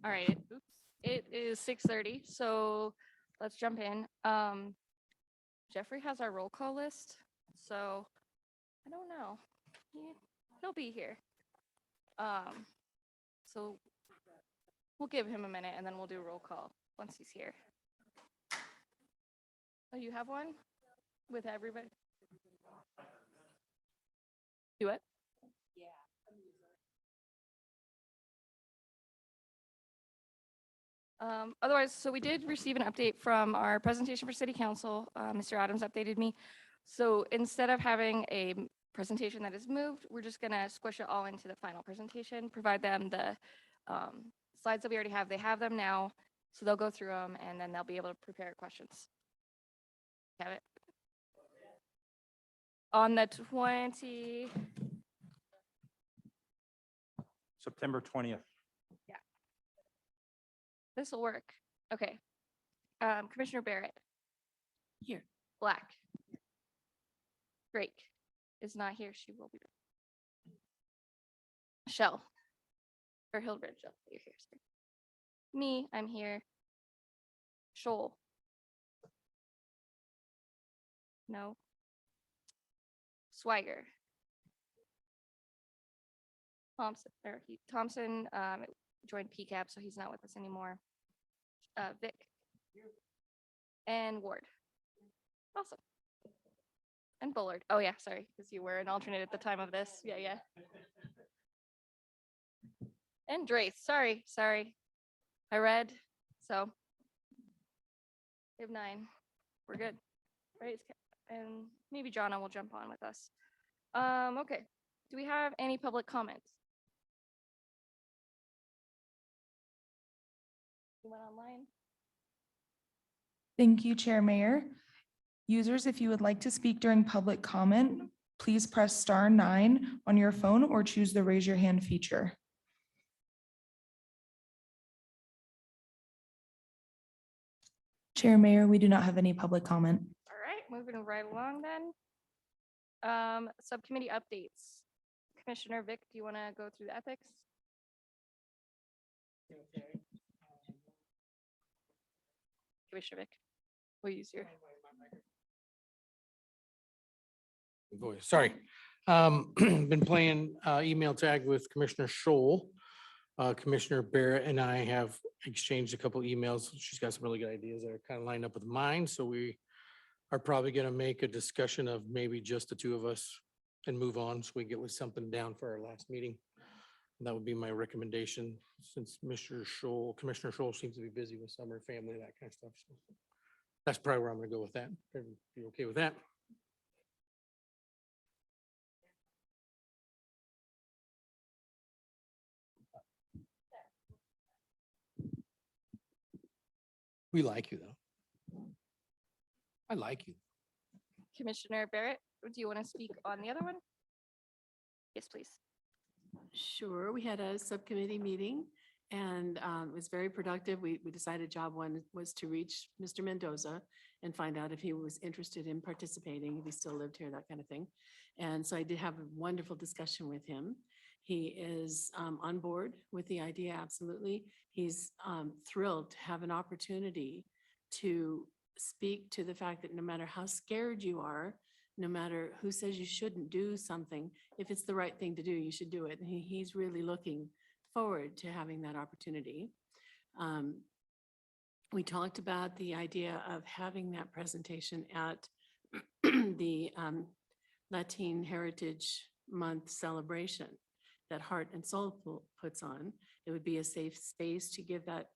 All right. Oops. It is 6:30, so let's jump in. Jeffrey has our roll call list, so I don't know. He'll be here. So we'll give him a minute and then we'll do a roll call once he's here. Oh, you have one with everybody? Do it? Otherwise, so we did receive an update from our presentation for City Council. Mr. Adams updated me. So instead of having a presentation that is moved, we're just gonna squish it all into the final presentation, provide them the slides that we already have. They have them now, so they'll go through them and then they'll be able to prepare questions. Have it? On the 20, September 20th. this will work. Okay. Commissioner Barrett. Here. Black. Drake is not here. She will be back. Michelle. Or Hildred. Oh, you're here. Sorry. Me, I'm here. Shoal. No. Swigger. Thompson joined PCAP, so he's not with us anymore. Vic. And Ward. Awesome. And Bullard. Oh yeah, sorry, because you were an alternate at the time of this. Yeah. And Drace. Sorry. I read. So we have 9. We're good. Right? And maybe Jonna will jump on with us. Okay. Do we have any public comments? Anyone online? Thank you, Chair Mayor. Users, if you would like to speak during public comment, please press *9 on your phone or choose the raise your hand feature. Chair Mayor, we do not have any public comment. All right, moving right along then. Subcommittee updates. Commissioner Vic, do you want to go through the ethics? Commissioner Vic, we'll use your. Voice. Sorry. Been playing email tag with Commissioner Scholl. Commissioner Barrett and I have exchanged a couple emails. She's got some really good ideas that are kind of lined up with mine. So we are probably going to make a discussion of maybe just the 2 of us and move on so we get with something down for our last meeting. That would be my recommendation since Commissioner Scholl seems to be busy with summer, family, that kind of stuff. So that's probably where I'm going to go with that. You okay with that? We like you though. I like you. Commissioner Barrett, do you want to speak on the other one? Yes, please. Sure. We had a subcommittee meeting and it was very productive. We decided job 1 was to reach Mr. Mendoza and find out if he was interested in participating, if he still lived here, that kind of thing. And so I did have a wonderful discussion with him. He is on board with the idea, absolutely. He's thrilled to have an opportunity to speak to the fact that no matter how scared you are, no matter who says you shouldn't do something, if it's the right thing to do, you should do it. And he's really looking forward to having that opportunity. We talked about the idea of having that presentation at the Latin Heritage Month celebration that Heart and Soul puts on. It would be a safe space to give that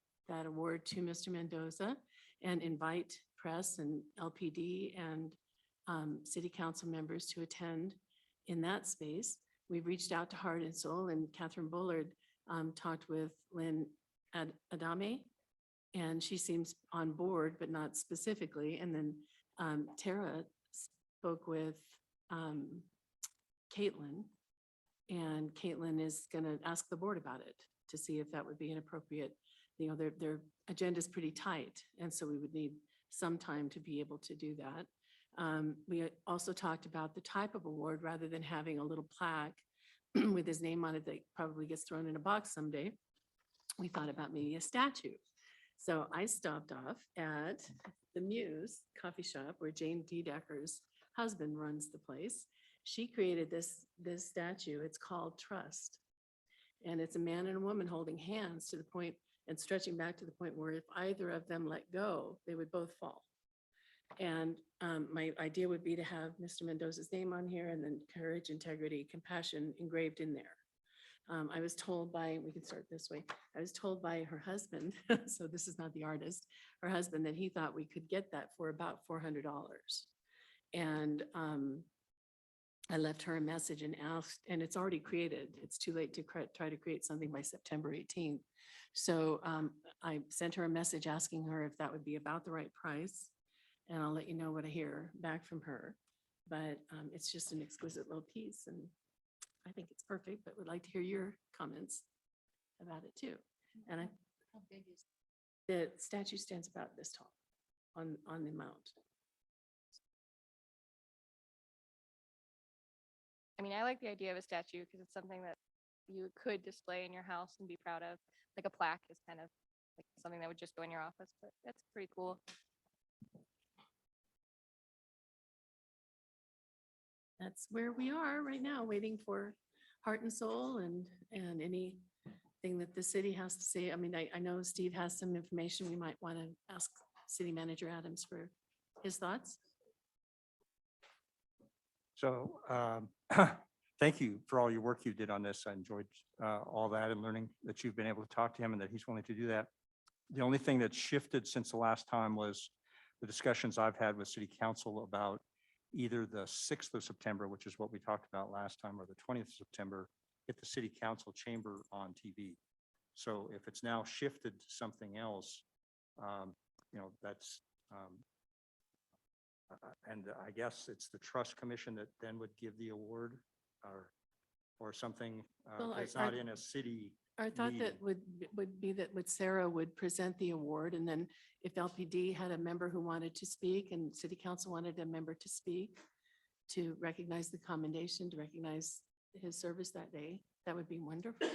award to Mr. Mendoza and invite press and LPD and city council members to attend in that space. We've reached out to Heart and Soul, and Catherine Bullard talked with Lynn Adame, and she seems on board, but not specifically. And then Tara spoke with Caitlin, and Caitlin is going to ask the board about it to see if that would be an appropriate, their agenda is pretty tight, and so we would need some time to be able to do that. We also talked about the type of award rather than having a little plaque with his name on it that probably gets thrown in a box someday. we thought about maybe a statue. So I stopped off at the Muse Coffee Shop where Jane D. Decker's husband runs the place. She created this statue. It's called Trust. And it's a man and a woman holding hands to the point and stretching back to the point where if either of them let go, they would both fall. And my idea would be to have Mr. Mendoza's name on here and then courage, integrity, compassion engraved in there. I was told by, we can start this way. I was told by her husband, so this is not the artist, her husband, that he thought we could get that for about $400. And I left her a message and asked, and it's already created. It's too late to try to create something by September 18th. So I sent her a message asking her if that would be about the right price. And I'll let you know what I hear back from her. But it's just an exquisite little piece and I think it's perfect, but would like to hear your comments about it too. And how big is the statue? Stands about this tall on the mount. I mean, I like the idea of a statue because it's something that you could display in your house and be proud of. Like a plaque is kind of like something that would just go in your office, but that's pretty cool. That's where we are right now, waiting for Heart and Soul and anything that the city has to say. I mean, I know Steve has some information. We might want to ask City Manager Adams for his thoughts. So thank you for all your work you did on this. I enjoyed all that and learning that you've been able to talk to him and that he's willing to do that. The only thing that shifted since the last time was the discussions I've had with City Council about either the 6th of September, which is what we talked about last time, or the 20th of September, at the City Council chamber on TV. So if it's now shifted to something else, that's, and I guess it's the Trust Commission that then would give the award or something. Well, It's not in a city. Our thought that would be that Sarah would present the award, and then if LPD had a member who wanted to speak and City Council wanted a member to speak to recognize the commendation, to recognize his service that day, that would be wonderful.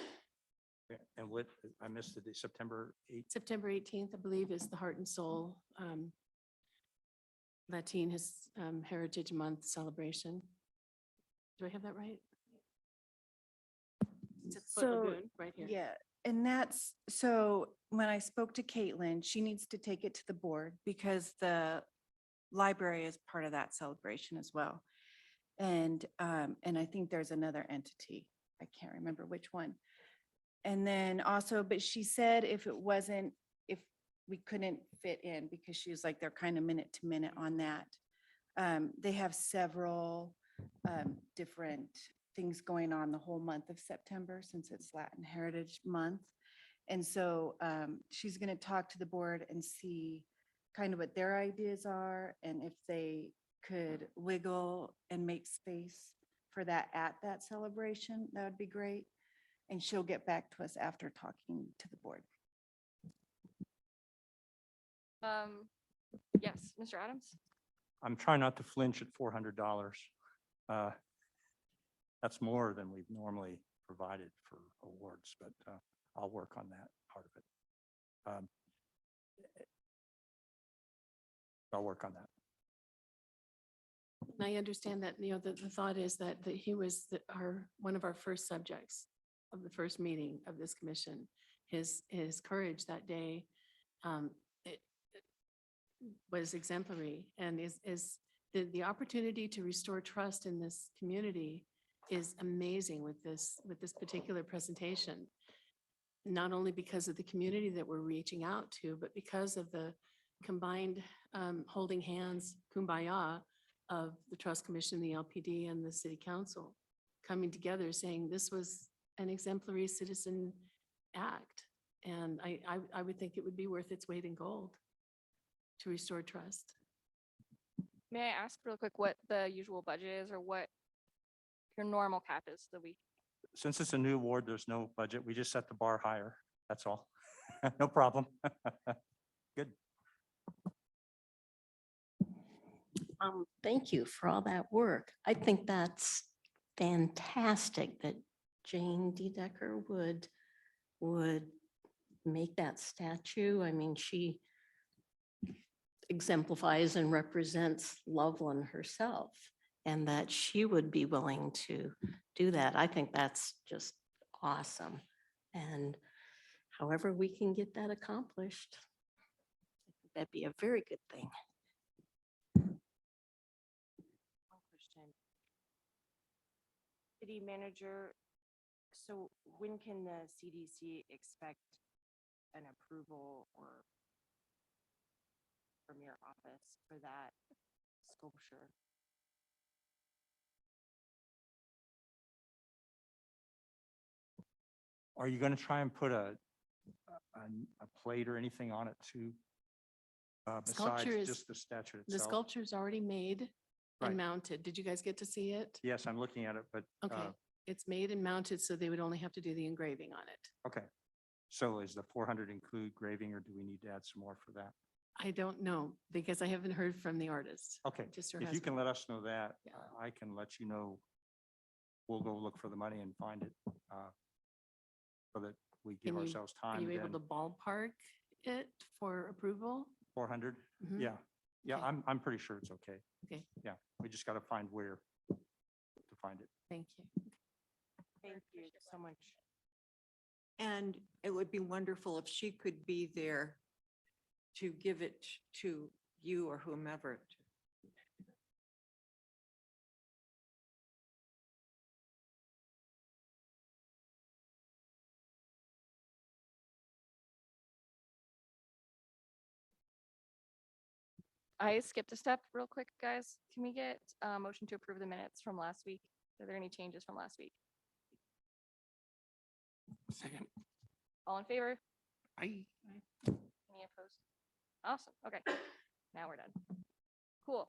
And what, I missed the September 8th. September 18th, I believe, is the Heart and Soul Latin Heritage Month celebration. Do I have that right? It's at Foot So, Lagoon, right here. yeah, and that's, so when I spoke to Caitlin, she needs to take it to the board because the library is part of that celebration as well. And I think there's another entity. I can't remember which one. And then also, but she said if we couldn't fit in, because she was like, they're kind of minute to minute on that. They have several different things going on the whole month of September since it's Latin Heritage Month. And so she's going to talk to the board and see kind of what their ideas are and if they could wiggle and make space for that at that celebration, that would be great. And she'll get back to us after talking to the board. Yes, Mr. Adams? I'm trying not to flinch at $400. That's more than we've normally provided for awards, but I'll work on that part of it. I'll work on that. And I understand that, the thought is that he was one of our first subjects of the first meeting of this commission. His courage that day it was exemplary, and is the opportunity to restore trust in this community is amazing with this particular presentation. Not only because of the community that we're reaching out to, but because of the combined holding hands, kumbaya of the Trust Commission, the LPD, and the City Council coming together saying this was an exemplary citizen act. And I would think it would be worth its weight in gold to restore trust. May I ask real quick what the usual budget is or what your normal cap is the week? Since it's a new award, there's no budget. We just set the bar higher. That's all. No problem. Good. Thank you for all that work. I think that's fantastic that Jane D. Decker would make that statue. I mean, she exemplifies and represents Loveland herself, and that she would be willing to do that. I think that's just awesome. And however we can get that accomplished, that'd be a very good thing. One question. City manager, so when can the CDC expect an approval or from your office for that sculpture? Are you going to try and put a plate or anything on it too? Besides Sculpture is- just the statue The itself? sculpture's already made Right. and mounted. Did you guys get to see it? Yes, I'm looking at it, but, Okay, it's made and mounted, so they would only have to do the engraving on it. okay. So is the 400 include graving or do we need to add some more for that? I don't know, because I haven't heard from the artist. Okay, Just her if you can husband. let us know that, Yeah. I can let you know. We'll go look for the money and find it, so that we give Can you- ourselves Are time. you able Then to ballpark it for approval? 400? Mhm. Yeah, yeah, Okay. I'm pretty sure it's okay. Okay, Yeah, we just got to find where to find it. thank you. Thank you so much. And it would be wonderful if she could be there to give it to you or whomever. I skipped a step real quick, guys. Can we get a motion to approve the minutes from last week? Are there any changes from last week? Second. All in favor? I, Any opposed? Awesome. Okay. Now we're done. Cool.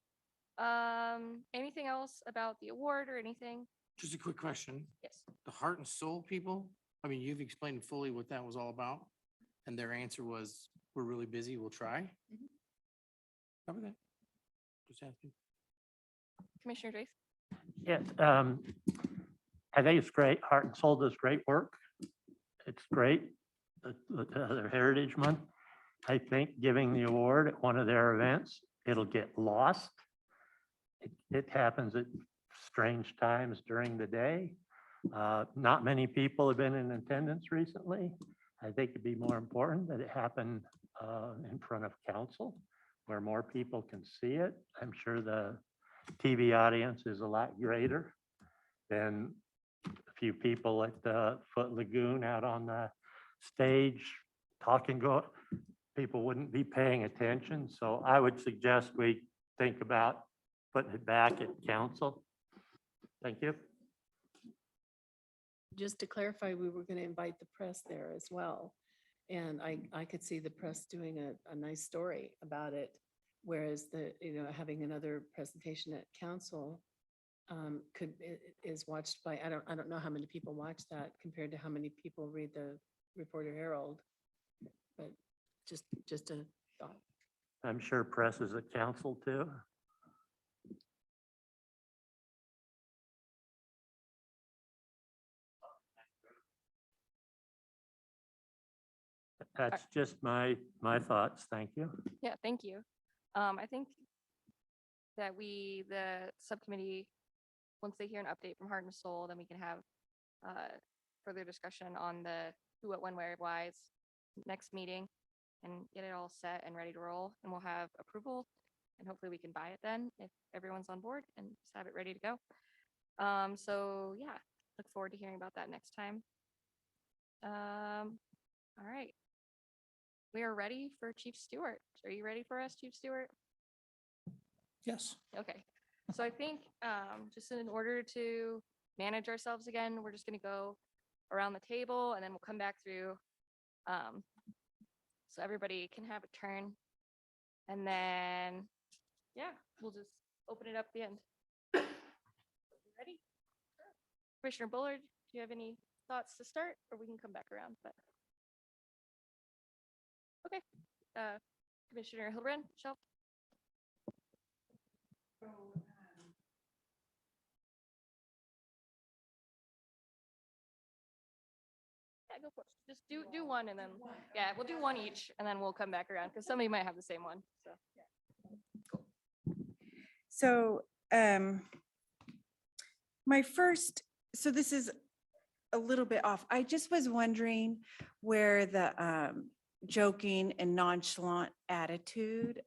Anything else about the award or anything? just a quick question. Yes. The Heart and Soul people, I mean, you've explained fully what that was all about. And their answer was, we're really busy, we'll try. Cover that. Just asking. Commissioner Drace? Yes, I think it's great. Heart and Soul does great work. It's great. Their Heritage Month. I think giving the award at one of their events, it'll get lost. It happens at strange times during the day. Not many people have been in attendance recently. I think it'd be more important that it happen in front of council where more people can see it. I'm sure the TV audience is a lot greater than a few people at the Foot Lagoon out on the stage talking, people wouldn't be paying attention. So I would suggest we think about putting it back at council. Thank you. Just to clarify, we were going to invite the press there as well. And I could see the press doing a nice story about it. Whereas having another presentation at council is watched by, I don't know how many people watch that compared to how many people read the Reporter Herald. But just a thought. I'm sure press is at council too. That's just my thoughts. Thank you. Yeah, thank you. I think that the subcommittee, once they hear an update from Heart and Soul, then we can have further discussion on the who, what, when, where, whys next meeting and get it all set and ready to roll. And we'll have approval and hopefully we can buy it then if everyone's on board and just have it ready to go. So yeah, look forward to hearing about that next time. All right. We are ready for Chief Stewart. Are you ready for us, Chief Stewart? Yes. Okay, so I think just in order to manage ourselves again, we're just gonna go around the table and then we'll come back through. So everybody can have a turn. And then, yeah, we'll just open it up at the end. Ready? Commissioner Bullard, do you have any thoughts to start or we can come back around? But okay, Commissioner Hildebrand, Michelle? Yeah, go for it. Just do one and then, yeah, we'll do one each and then we'll come back around because somebody might have the same one. So. So, my first, so this is a little bit off. I just was wondering where the joking and nonchalant attitude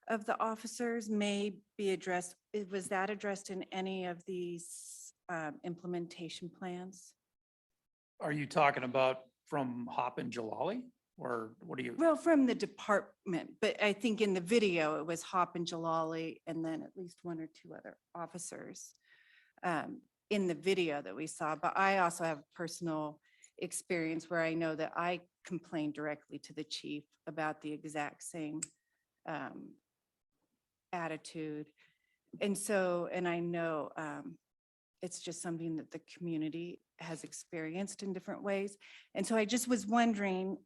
of the officers may be addressed. Was that addressed in any of these implementation plans? Are you talking about from Hop and Jalali? Or what are you? Well, from the department, but I think in the video, it was Hop and Jalali and then at least one or two other officers in the video that we saw. But I also have personal experience where I know that I complained directly to the chief about the exact same attitude. And so, and I know it's just something that the community has experienced in different ways. And so I just was wondering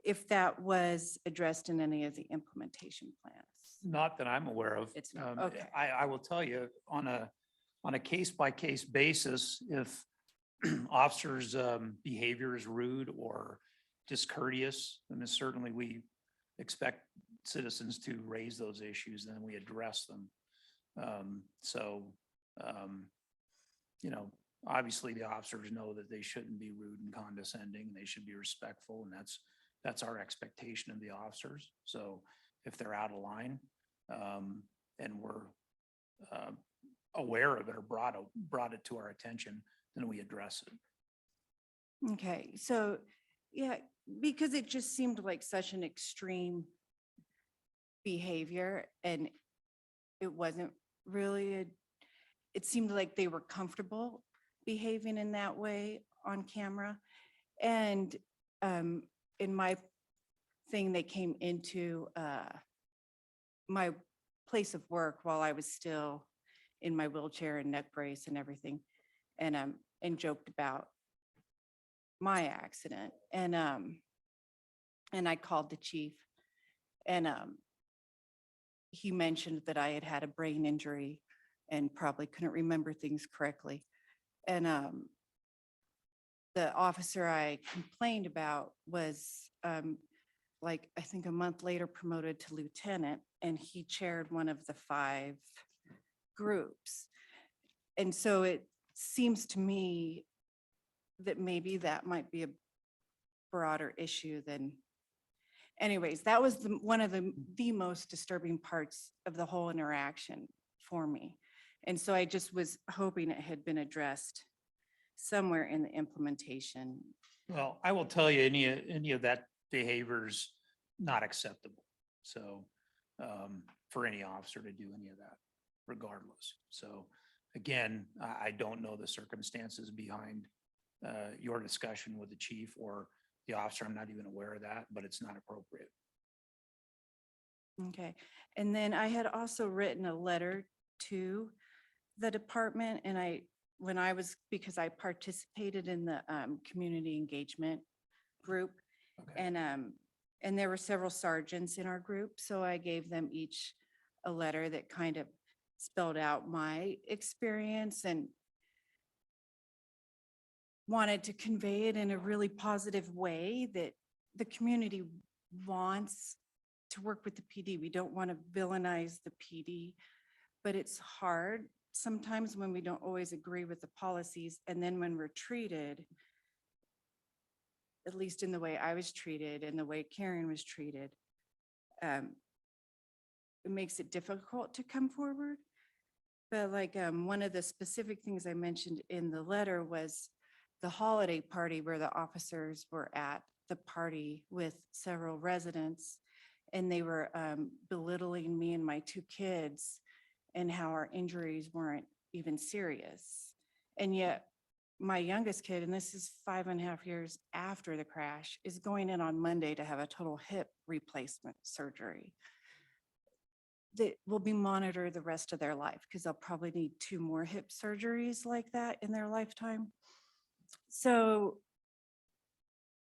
if that was addressed in any of the implementation plans. Not that I'm aware of. It's not, okay. I will tell you, on a case-by-case basis, if officers' behavior is rude or discourteous, then certainly we expect citizens to raise those issues and then we address them. Obviously the officers know that they shouldn't be rude and condescending. They should be respectful, and that's our expectation of the officers. So if they're out of line, and we're aware of it or brought it to our attention, then we address it. Okay, so, yeah, because it just seemed like such an extreme behavior, and it wasn't really it seemed like they were comfortable behaving in that way on camera. And in my thing, they came into my place of work while I was still in my wheelchair and neck brace and everything, and joked about my accident. And I called the chief, and he mentioned that I had had a brain injury and probably couldn't remember things correctly. And the officer I complained about was I think a month later promoted to lieutenant, and he chaired one of the 5 groups. And so it seems to me that maybe that might be a broader issue than, anyways, that was one of the most disturbing parts of the whole interaction for me. And so I just was hoping it had been addressed somewhere in the implementation. Well, I will tell you, any of that behavior is not acceptable. So for any officer to do any of that, regardless. So again, I don't know the circumstances behind your discussion with the chief or the officer. I'm not even aware of that, but it's not appropriate. Okay. And then I had also written a letter to the department, and because I participated in the community engagement group, Okay. and there were several sergeants in our group, so I gave them each a letter that kind of spelled out my experience and wanted to convey it in a really positive way, that the community wants to work with the PD. We don't want to villainize the PD, but it's hard sometimes when we don't always agree with the policies. And then when we're treated, at least in the way I was treated and the way Karen was treated, it makes it difficult to come forward. But one of the specific things I mentioned in the letter was the holiday party where the officers were at the party with several residents, and they were belittling me and my 2 kids and how our injuries weren't even serious. And yet my youngest kid, and this is 5.5 years after the crash, is going in on Monday to have a total hip replacement surgery that will be monitored the rest of their life, because they'll probably need 2 more hip surgeries like that in their lifetime. So,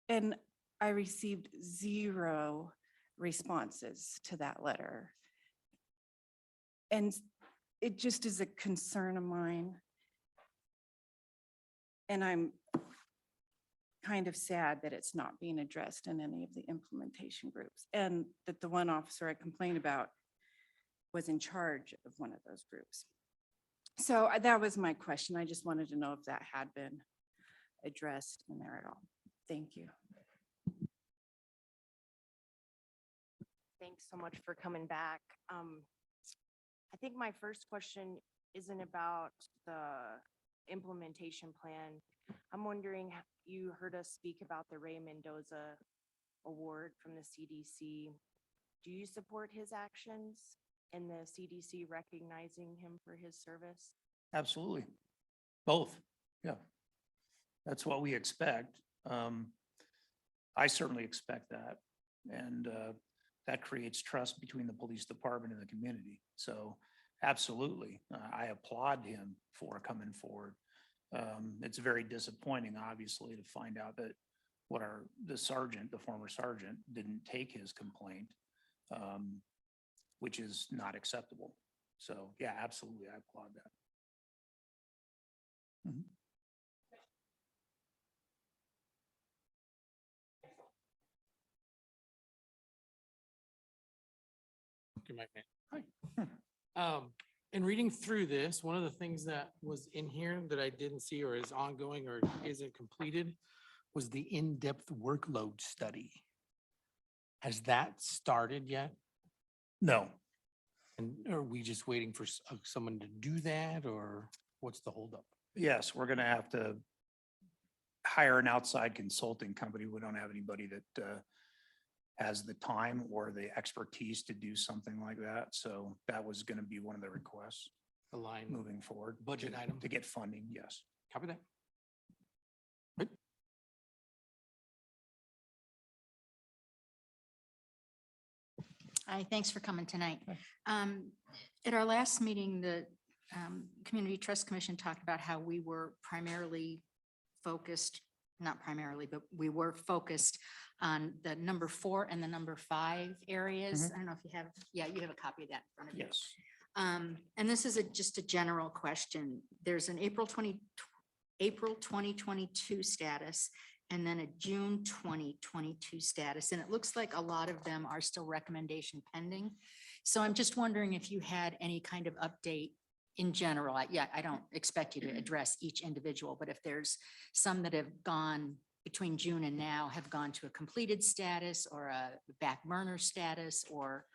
and I received 0 responses to that letter. And it just is a concern of mine. And I'm kind of sad that it's not being addressed in any of the implementation groups, and that the one officer I complained about was in charge of one of those groups. So that was my question. I just wanted to know if that had been addressed in there at all. Thank you. Thanks so much for coming back. I think my first question isn't about the implementation plan. I'm wondering, you heard us speak about the Ray Mendoza Award from the CDC. Do you support his actions and the CDC recognizing him for his service? Absolutely. Both. Yeah. That's what we expect. I certainly expect that. And that creates trust between the police department and the community. So absolutely, I applaud him for coming forward. It's very disappointing, obviously, to find out that the former sergeant didn't take his complaint, which is not acceptable. So yeah, absolutely, I applaud that. Mhm. Good night, man. In reading through this, one of the things that was in here that I didn't see or is ongoing or isn't completed was the in-depth workload study. Has that started yet? No, And are we just waiting for someone to do that, or what's the holdup? yes, we're gonna have to hire an outside consulting company. We don't have anybody that has the time or the expertise to do something like that. So that was gonna be one of the requests The line moving forward. budget to- item? To get funding, yes. Copy that. Good. Hi, thanks for coming tonight. At our last meeting, the Community Trust Commission talked about how we were primarily focused, not primarily, but we were focused on the number 4 and the number 5 areas. I don't know if you have, yeah, you have a copy of that in front of you. Yes. And this is just a general question. There's an April 2022 status and then a June 2022 status. And it looks like a lot of them are still recommendation pending. So I'm just wondering if you had any kind of update in general. Yeah, I don't expect you to address each individual, but if there's some that have gone between June and now have gone to a completed status or a back burner status, or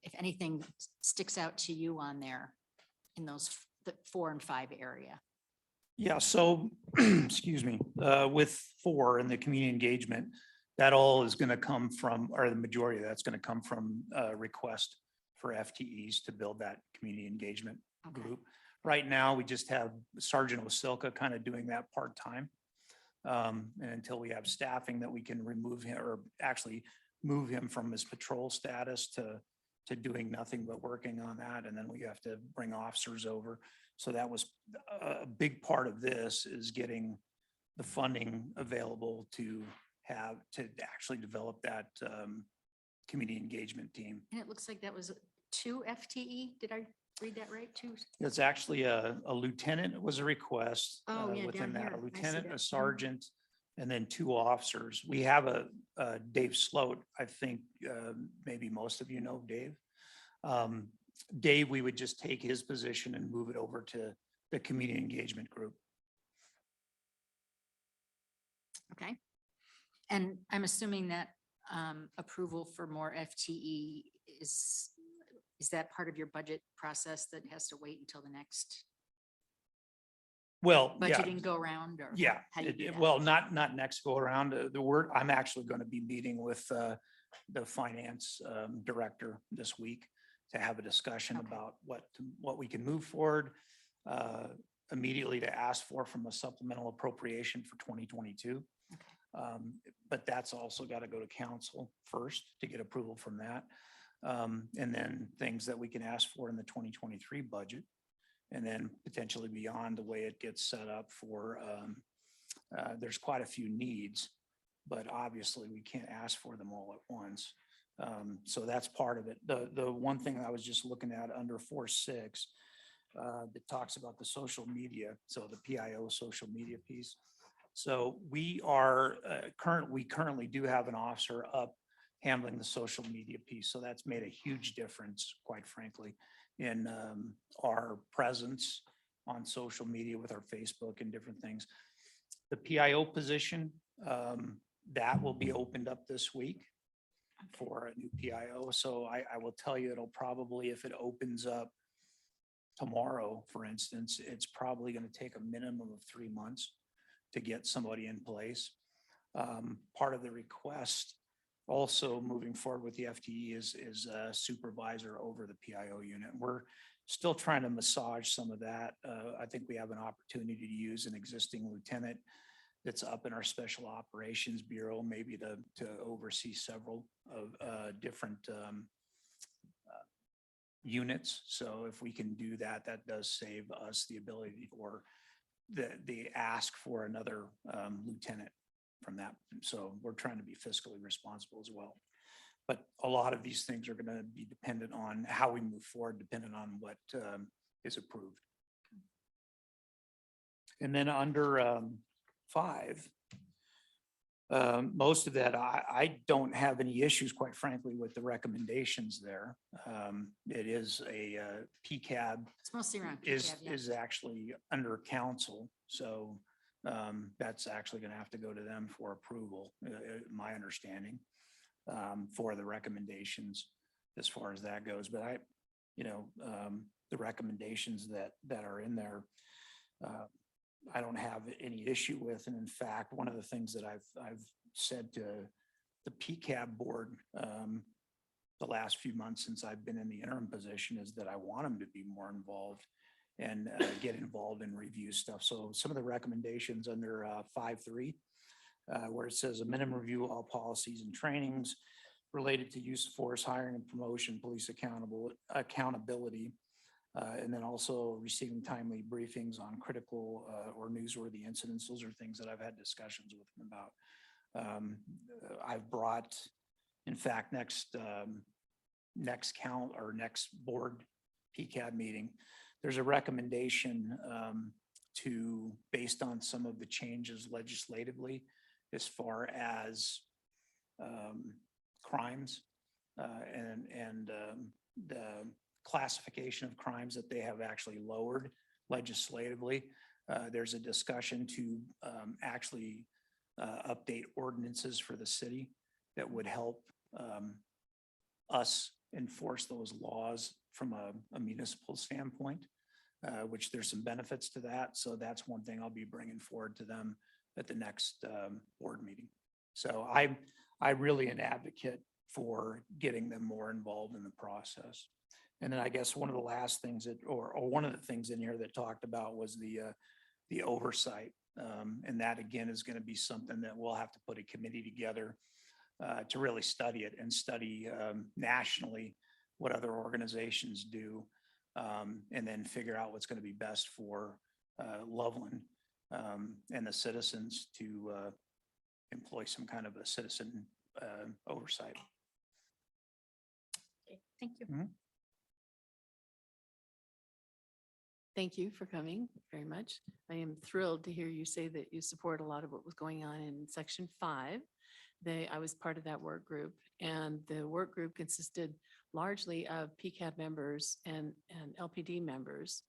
if anything sticks out to you on there in those the 4 and 5 area. Yeah, so, excuse me, with 4 and the community engagement, that all is gonna come from, or the majority of that's gonna come from request for FTEs to build that community engagement Okay. group. Right now, we just have Sergeant Wasilka kind of doing that part-time. And until we have staffing that we can remove him, or actually move him from his patrol status to doing nothing but working on that, and then we have to bring officers over. So that was a big part of this, is getting the funding available to actually develop that community engagement team. And it looks like that was 2 FTE. Did I read that right? 2? It's actually a lieutenant was a request. Oh, yeah, Within down that, here. a I see lieutenant, that. a Mhm. sergeant, and then 2 officers. We have a Dave Sloat. I think maybe most of you know Dave. Dave, we would just take his position and move it over to the community engagement group. Okay. And I'm assuming that approval for more FTE is that part of your budget process that has to wait until the next Well, yeah. budgeting go around, or? Yeah, how you do that? well, not next go around. I'm actually going to be meeting with the finance director this week to have a discussion Okay. about what we can move forward immediately to ask for from a supplemental appropriation for 2022. But that's also got to go to council first to get approval from that. And then things that we can ask for in the 2023 budget. And then potentially beyond, the way it gets set up for, there's quite a few needs, but obviously we can't ask for them all at once. So that's part of it. The one thing I was just looking at under 4.6 that talks about the social media, so the PIO social media piece. So we currently do have an officer up handling the social media piece. So that's made a huge difference, quite frankly, in our presence on social media with our Facebook and different things. The PIO position, that will be opened up this week for a new PIO. So I will tell you, it'll probably, if it opens up tomorrow, for instance, it's probably going to take a minimum of 3 months to get somebody in place. Part of the request also moving forward with the FTE is a supervisor over the PIO unit. We're still trying to massage some of that. I think we have an opportunity to use an existing lieutenant that's up in our Special Operations Bureau, maybe to oversee several of different units. So if we can do that, that does save us the ability or the ask for another lieutenant from that. So we're trying to be fiscally responsible as well. But a lot of these things are going to be dependent on how we move forward, dependent on what is approved. And then under 5, most of that, I don't have any issues, quite frankly, with the recommendations there. It is a PCAB It's mostly around is, PCAB, yeah. is actually under council. So that's actually going to have to go to them for approval, my understanding, for the recommendations as far as that goes. But the recommendations that are in there, I don't have any issue with. And in fact, one of the things that I've said to the PCAB board the last few months since I've been in the interim position is that I want them to be more involved and get involved in review stuff. So some of the recommendations under 5.3, where it says a minimum review of all policies and trainings related to use of force, hiring and promotion, police accountability, and then also receiving timely briefings on critical or newsworthy incidents. Those are things that I've had discussions with them about. I've brought, in fact, next board PCAB meeting, there's a recommendation based on some of the changes legislatively as far as crimes and the classification of crimes that they have actually lowered legislatively. There's a discussion to actually update ordinances for the city that would help us enforce those laws from a municipal standpoint, which there's some benefits to that. So that's one thing I'll be bringing forward to them at the next board meeting. So I'm really an advocate for getting them more involved in the process. And then I guess one of the last things or one of the things in here that talked about was the oversight. And that again is going to be something that we'll have to put a committee together to really study it and study nationally what other organizations do, and then figure out what's going to be best for Loveland and the citizens to employ some kind of a citizen oversight. Okay, thank you. Mhm. Thank you for coming very much. I am thrilled to hear you say that you support a lot of what was going on in Section 5. I was part of that work group, and the work group consisted largely of PCAB members and LPD members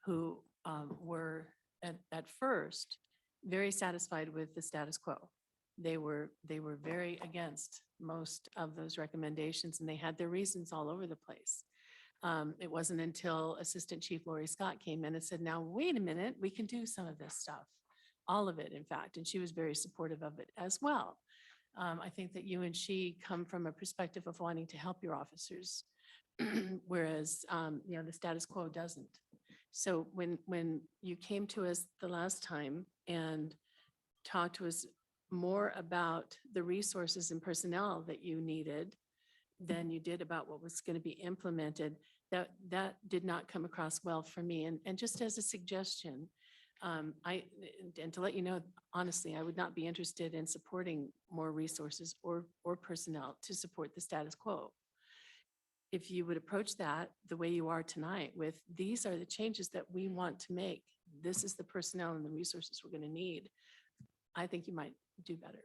who were at first very satisfied with the status quo. They were very against most of those recommendations, and they had their reasons all over the place. It wasn't until Assistant Chief Lori Scott came in and said, now, wait a minute, we can do some of this stuff, all of it, in fact, and she was very supportive of it as well. I think that you and she come from a perspective of wanting to help your officers, whereas, the status quo doesn't. So when you came to us the last time and talked to us more about the resources and personnel that you needed than you did about what was going to be implemented, that did not come across well for me. And just as a suggestion, and to let you know, honestly, I would not be interested in supporting more resources or personnel to support the status quo. If you would approach that the way you are tonight with, these are the changes that we want to make. This is the personnel and the resources we're going to need. I think you might do better.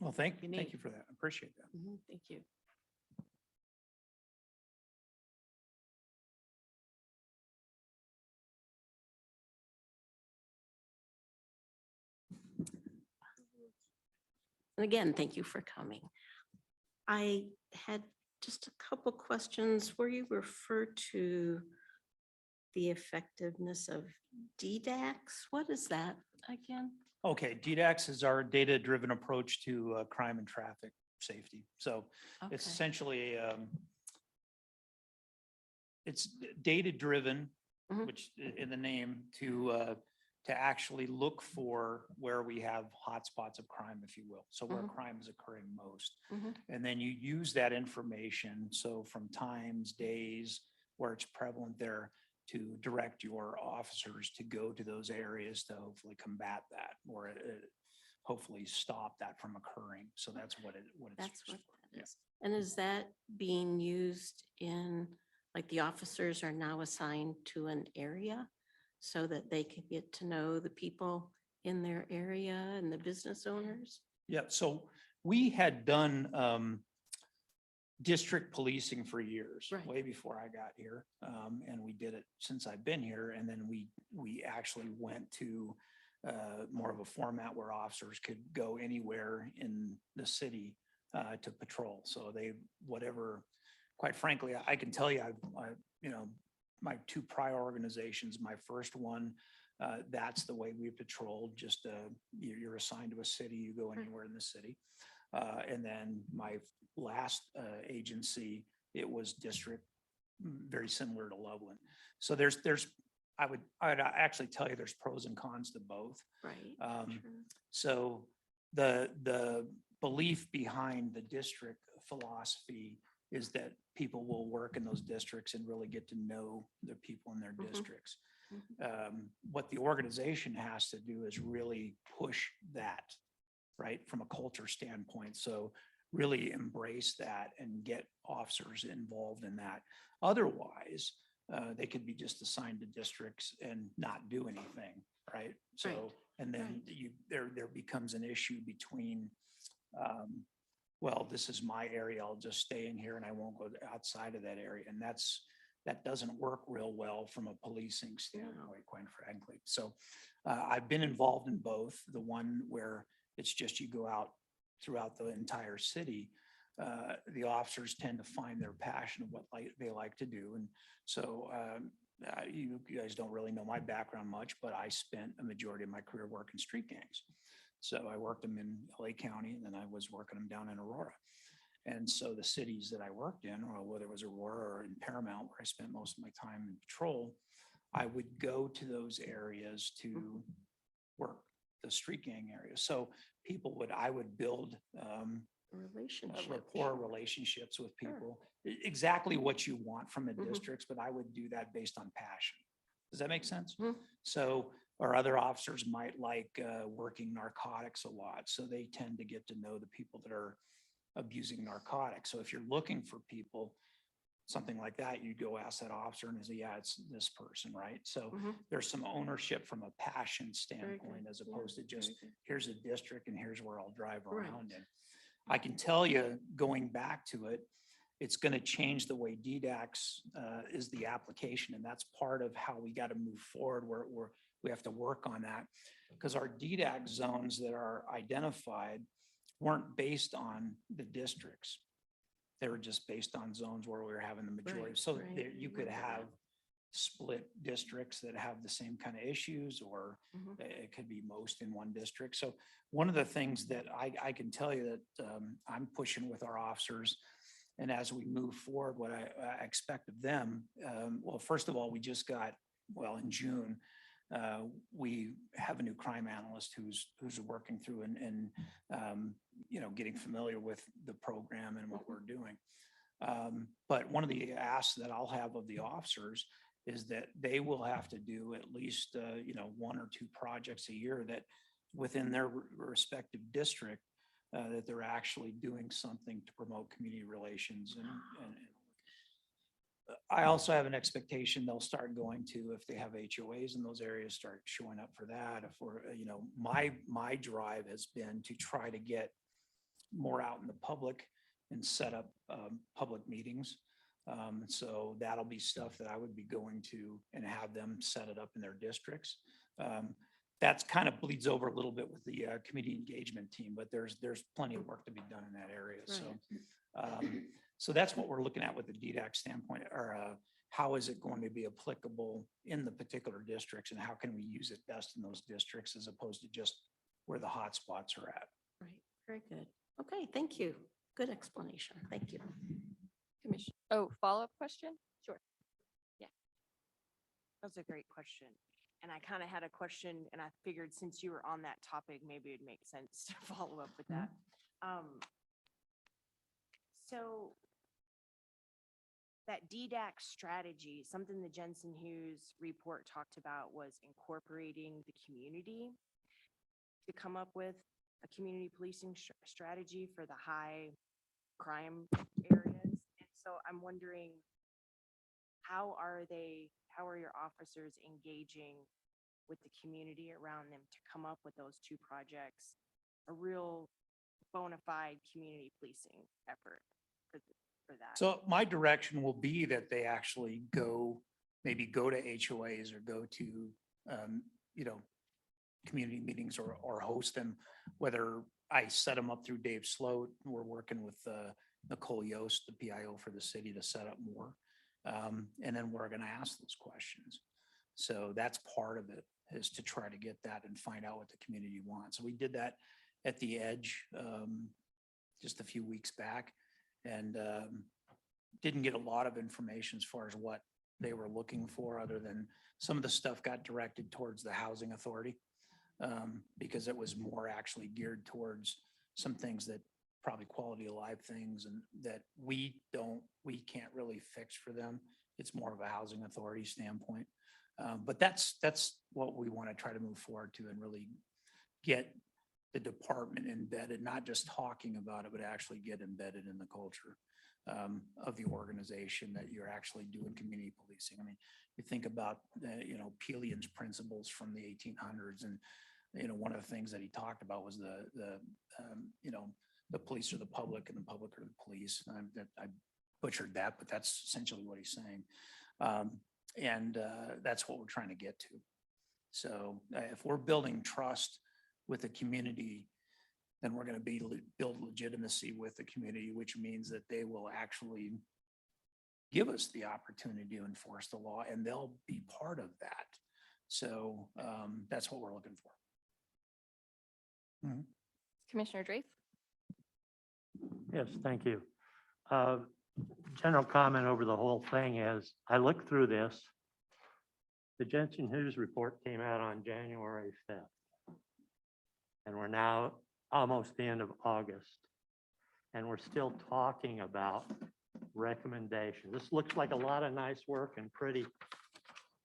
Well, thank You need. you for that. I appreciate that. Thank you. And again, thank you for coming. I had just a couple questions where you refer to the effectiveness of DDAX. What is that again? Okay, DDAX is our data-driven approach to crime and traffic safety. So it's Okay. essentially, it's data-driven, Mhm. which in the name, to actually look for where we have hotspots of crime, if you will. So where Mhm. crime is occurring most. Mhm. And then you use that information, so from times, days, where it's prevalent there, to direct your officers to go to those areas to hopefully combat that or hopefully stop that from occurring. So that's what it's. That's what that yeah. is. And is that being used in, like the officers are now assigned to an area so that they can get to know the people in their area and the business owners? Yeah, so we had done district policing for years, Right. way before I got here. And we did it since I've been here. And then we actually went to more of a format where officers could go anywhere in the city to patrol. So whatever, quite frankly, I can tell you, my two prior organizations, my first one, that's the way we patrolled. Just you're assigned to a city, you go anywhere in the city. And then my last agency, it was district, very similar to Loveland. So I would actually tell you there's pros and cons to both. Right. Um, True. So the belief behind the district philosophy is that people will work in those districts and really get to know the people in their Mhm. districts. What the organization has to do is really push that, right, from a culture standpoint. So really embrace that and get officers involved in that. Otherwise, they could be just assigned to districts and not do anything, right? So, Right, and then there becomes an issue between, well, this is my area, I'll just stay in here and I won't go outside of that area. And that doesn't work real well from a policing standpoint, quite frankly. So I've been involved in both. The one where it's just you go out throughout the entire city. The officers tend to find their passion of what they like to do. And so you guys don't really know my background much, but I spent a majority of my career working street gangs. So I worked them in LA County and then I was working them down in Aurora. And so the cities that I worked in, or whether it was Aurora or in Paramount, where I spent most of my time in patrol, I would go to those areas to work the street gang area. So I would build Relationship. rapport relationships with Sure. people. Exactly what you want from the Mhm. districts, but I would do that based on passion. Does that make sense? Mhm. So, or other officers might like working narcotics a lot. So they tend to get to know the people that are abusing narcotics. So if you're looking for people, something like that, you'd go ask that officer and say, yeah, it's this person, right? So Mhm. there's some ownership from a passion Very standpoint good. as Yeah, opposed to just, very good. here's a district and here's where I'll drive Right. around in. I can tell you, going back to it, it's going to change the way DDAX is the application. And that's part of how we got to move forward where we have to work on that. Because our DDAX zones that are identified weren't based on the districts. They were just based on zones where we were having the majority. Right, So right. you could Remember that. have split districts that have the same kind of issues, or Mhm. it could be most in one district. So one of the things that I can tell you that I'm pushing with our officers, and as we move forward, what I expect of them, well, first of all, we just got, well, in June, we have a new crime analyst who's working through and getting familiar with the program and what we're doing. But one of the asks that I'll have of the officers is that they will have to do at least, one or two projects a year that within their respective district, that they're actually doing something to promote community relations and I also have an expectation they'll start going to, if they have HOAs in those areas, start showing up for that. If we're, my drive has been to try to get more out in the public and set up public meetings. So that'll be stuff that I would be going to and have them set it up in their districts. That's kind of bleeds over a little bit with the community engagement team, but there's plenty of work to be done in that area. So that's what we're looking at with the DDAC standpoint, or how is it going to be applicable in the particular districts, and how can we use it best in those districts as opposed to just where the hot spots are at. Right, very good. Okay, thank you. Good explanation. Thank you. Commission, oh, follow-up question? Sure. That was a great question. And I kind of had a question, and I figured since you were on that topic, maybe it'd make sense to follow up with that. So that DDAC strategy, something the Jensen Hughes report talked about was incorporating the community to come up with a community policing strategy for the high crime areas. And so I'm wondering, how are your officers engaging with the community around them to come up with those two projects, a real bona fide community policing effort for that? So my direction will be that they actually maybe go to HOAs or go to, community meetings or host them, whether I set them up through Dave Sloat. We're working with Nicole Yost, the PIO for the city, to set up more. And then we're going to ask those questions. So that's part of it, is to try to get that and find out what the community wants. So we did that at the Edge just a few weeks back, and didn't get a lot of information as far as what they were looking for, other than some of the stuff got directed towards the housing authority, because it was more actually geared towards some things that probably quality of life things, and that we can't really fix for them. It's more of a housing authority standpoint. But that's what we want to try to move forward to, and really get the department embedded, not just talking about it, but actually get embedded in the culture of the organization, that you're actually doing community policing. I mean, you think about Pelian's principles from the 1800s, and one of the things that he talked about was the police are the public and the public are the police. I butchered that, but that's essentially what he's saying. And that's what we're trying to get to. So if we're building trust with the community, then we're going to build legitimacy with the community, which means that they will actually give us the opportunity to enforce the law, and they'll be part of that. So that's what we're looking for. Commissioner Draith? Yes, thank you. General comment over the whole thing is, I looked through this. The Jensen Hughes report came out on January 5th. And we're now almost the end of August. And we're still talking about recommendations. This looks like a lot of nice work and pretty,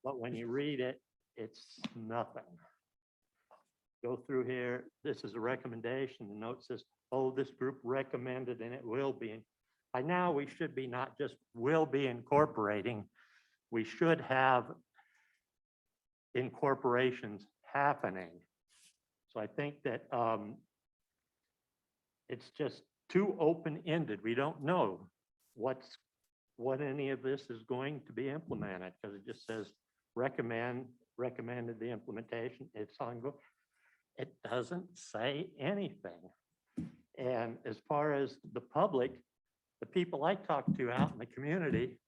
but when you read it, it's nothing. Go through here, this is a recommendation. The note says, oh, this group recommended, and it will be. By now, we should be not just will be incorporating, we should have incorporations happening. So I think that it's just too open-ended. We don't know what any of this is going to be implemented, because it just says recommended the implementation. It's ongoing. It doesn't say anything. And as far as the public, the people I talk to out in the community,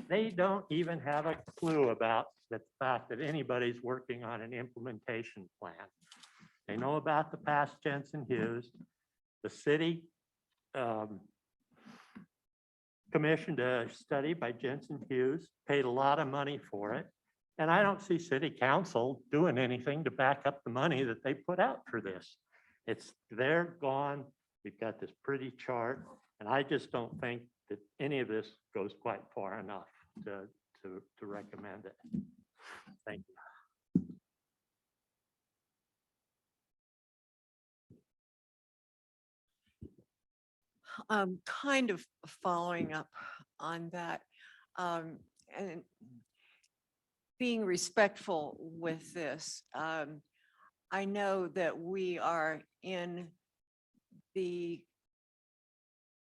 they don't even have a clue about the fact that anybody's working on an implementation plan. They know about the past Jensen Hughes. The city commissioned a study by Jensen Hughes, paid a lot of money for it. And I don't see city council doing anything to back up the money that they put out for this. They're gone. We've got this pretty chart, and I just don't think that any of this goes quite far enough to recommend it. Thank you. Kind of following up on that. And being respectful with this, I know that we are in the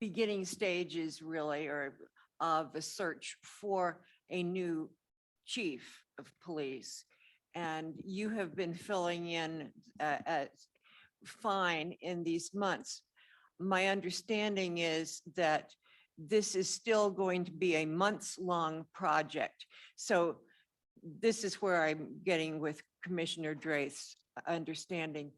beginning stages really, or of a search for a new chief of police. And you have been filling in fine in these months. My understanding is that this is still going to be a months-long project. So this is where I'm getting with Commissioner Draith's understanding.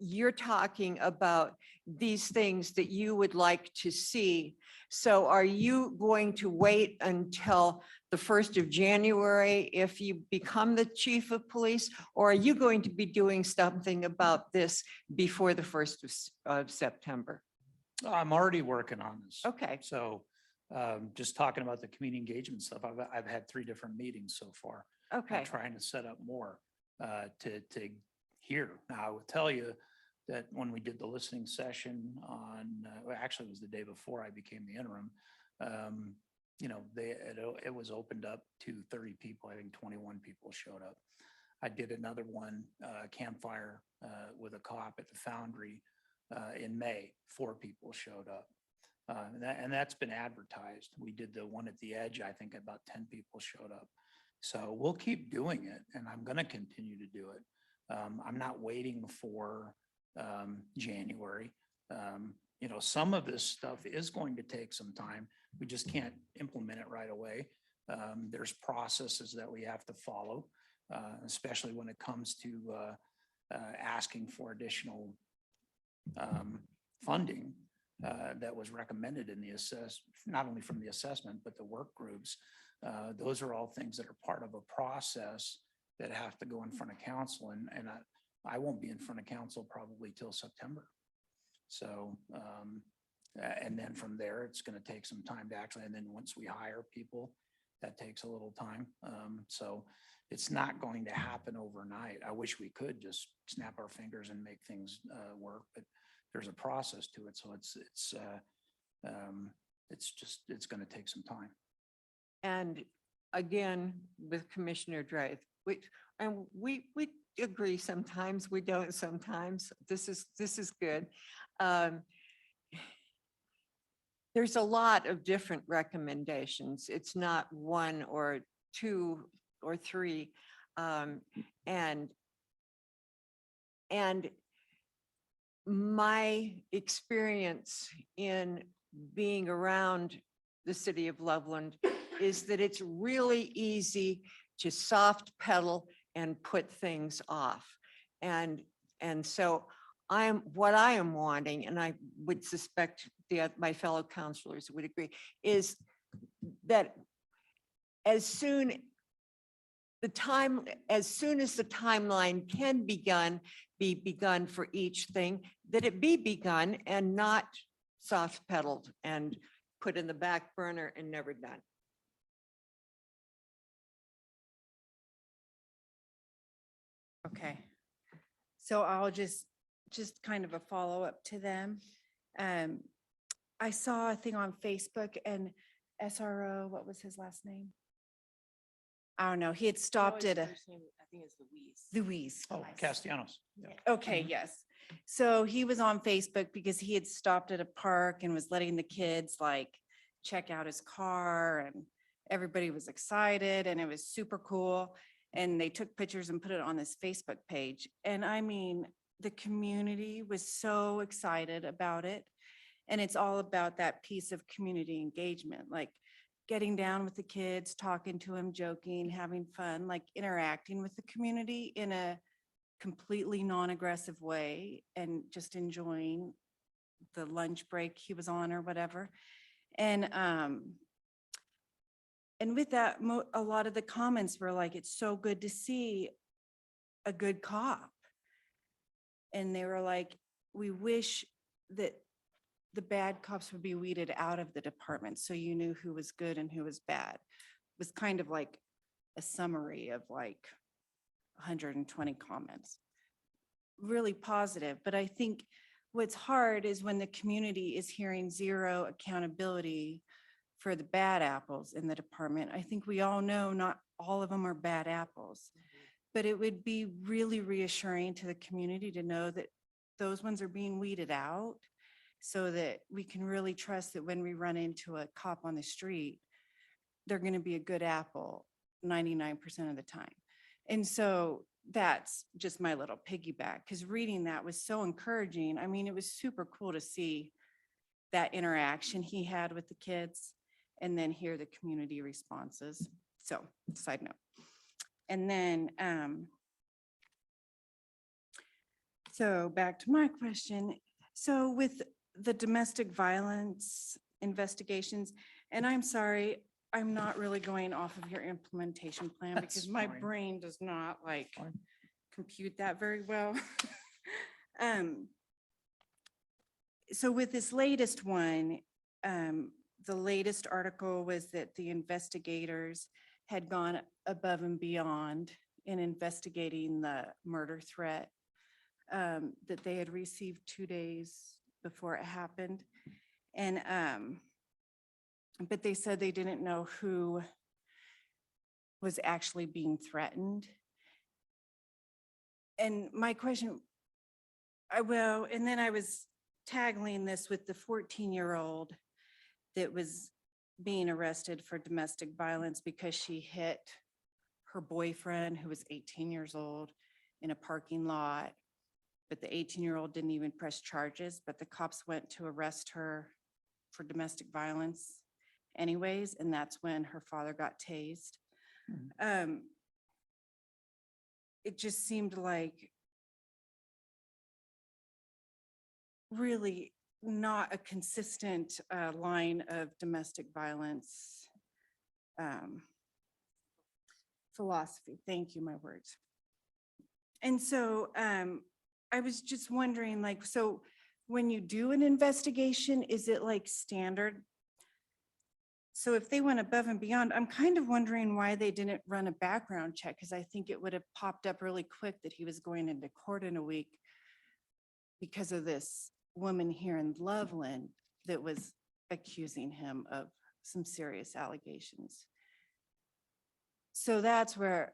You're talking about these things that you would like to see. So are you going to wait until the 1st of January if you become the chief of police? Or are you going to be doing something about this before the 1st of September? I'm already working on this. Okay, So just talking about the community engagement stuff, I've had 3 different meetings so far. okay. Trying to set up more to hear. Now, I will tell you that when we did the listening session on, well, actually it was the day before I became the interim, you know, it was opened up to 30 people. I think 21 people showed up. I did another one, campfire with a cop at the Foundry in May. 4 people showed up. And that's been advertised. We did the one at the Edge. I think about 10 people showed up. So we'll keep doing it, and I'm going to continue to do it. I'm not waiting for January. You know, some of this stuff is going to take some time. We just can't implement it right away. There's processes that we have to follow, especially when it comes to asking for additional funding that was recommended in the not only from the assessment, but the work groups. Those are all things that are part of a process that have to go in front of council, and I won't be in front of council probably till September. So, and then from there, it's going to take some time to actually, and then once we hire people, that takes a little time. So it's not going to happen overnight. I wish we could just snap our fingers and make things work, but there's a process to it. So it's going to take some time. And again, with Commissioner Draith, we agree sometimes, we don't sometimes. This is good. There's a lot of different recommendations. It's not 1 or 2 or 3. And my experience in being around the city of Loveland is that it's really easy to soft pedal and put things off. And so what I am wanting, and I would suspect my fellow counselors would agree, is that as soon as the timeline can be begun for each thing, that it be begun and not soft pedaled and put in the back burner and never done. Okay. So I'll just kind of a follow-up to them. I saw a thing on Facebook and SRO, what was his last name? I don't know. He had stopped at a I think it's Louise. Louise. Oh, Castellanos. Yeah. Okay, yes. So he was on Facebook because he had stopped at a park and was letting the kids like check out his car, and everybody was excited and it was super cool. And they took pictures and put it on this Facebook page. And I mean, the community was so excited about it. And it's all about that piece of community engagement, like getting down with the kids, talking to them, joking, having fun, like interacting with the community in a completely non-aggressive way and just enjoying the lunch break he was on or whatever. And with that, a lot of the comments were like, it's so good to see a good cop. And they were like, we wish that the bad cops would be weeded out of the department so you knew who was good and who was bad. It was kind of like a summary of like 120 comments. Really positive, but I think what's hard is when the community is hearing zero accountability for the bad apples in the department. I think we all know not all of them are bad apples. But it would be really reassuring to the community to know that those ones are being weeded out so that we can really trust that when we run into a cop on the street, they're going to be a good apple 99% of the time. And so that's just my little piggyback, because reading that was so encouraging. I mean, it was super cool to see that interaction he had with the kids and then hear the community responses. So, side note. And then, so back to my question. So with the domestic violence investigations, and I'm sorry, I'm not really going off of your implementation plan That's because my fine. brain does not like Fine. compute that very well. So with this latest one, the latest article was that the investigators had gone above and beyond in investigating the murder threat that they had received 2 days before it happened. And, but they said they didn't know who was actually being threatened. And my question, and then I was tagging this with the 14-year-old that was being arrested for domestic violence because she hit her boyfriend, who was 18 years old, in a parking lot. But the 18-year-old didn't even press charges, but the cops went to arrest her for domestic violence anyways, and that's when her father got tased. It just seemed like really not a consistent line of domestic violence philosophy. Thank you, my words. And so I was just wondering, like, so when you do an investigation, is it like standard? So if they went above and beyond, I'm kind of wondering why they didn't run a background check, because I think it would have popped up really quick that he was going into court in a week because of this woman here in Loveland that was accusing him of some serious allegations. So that's where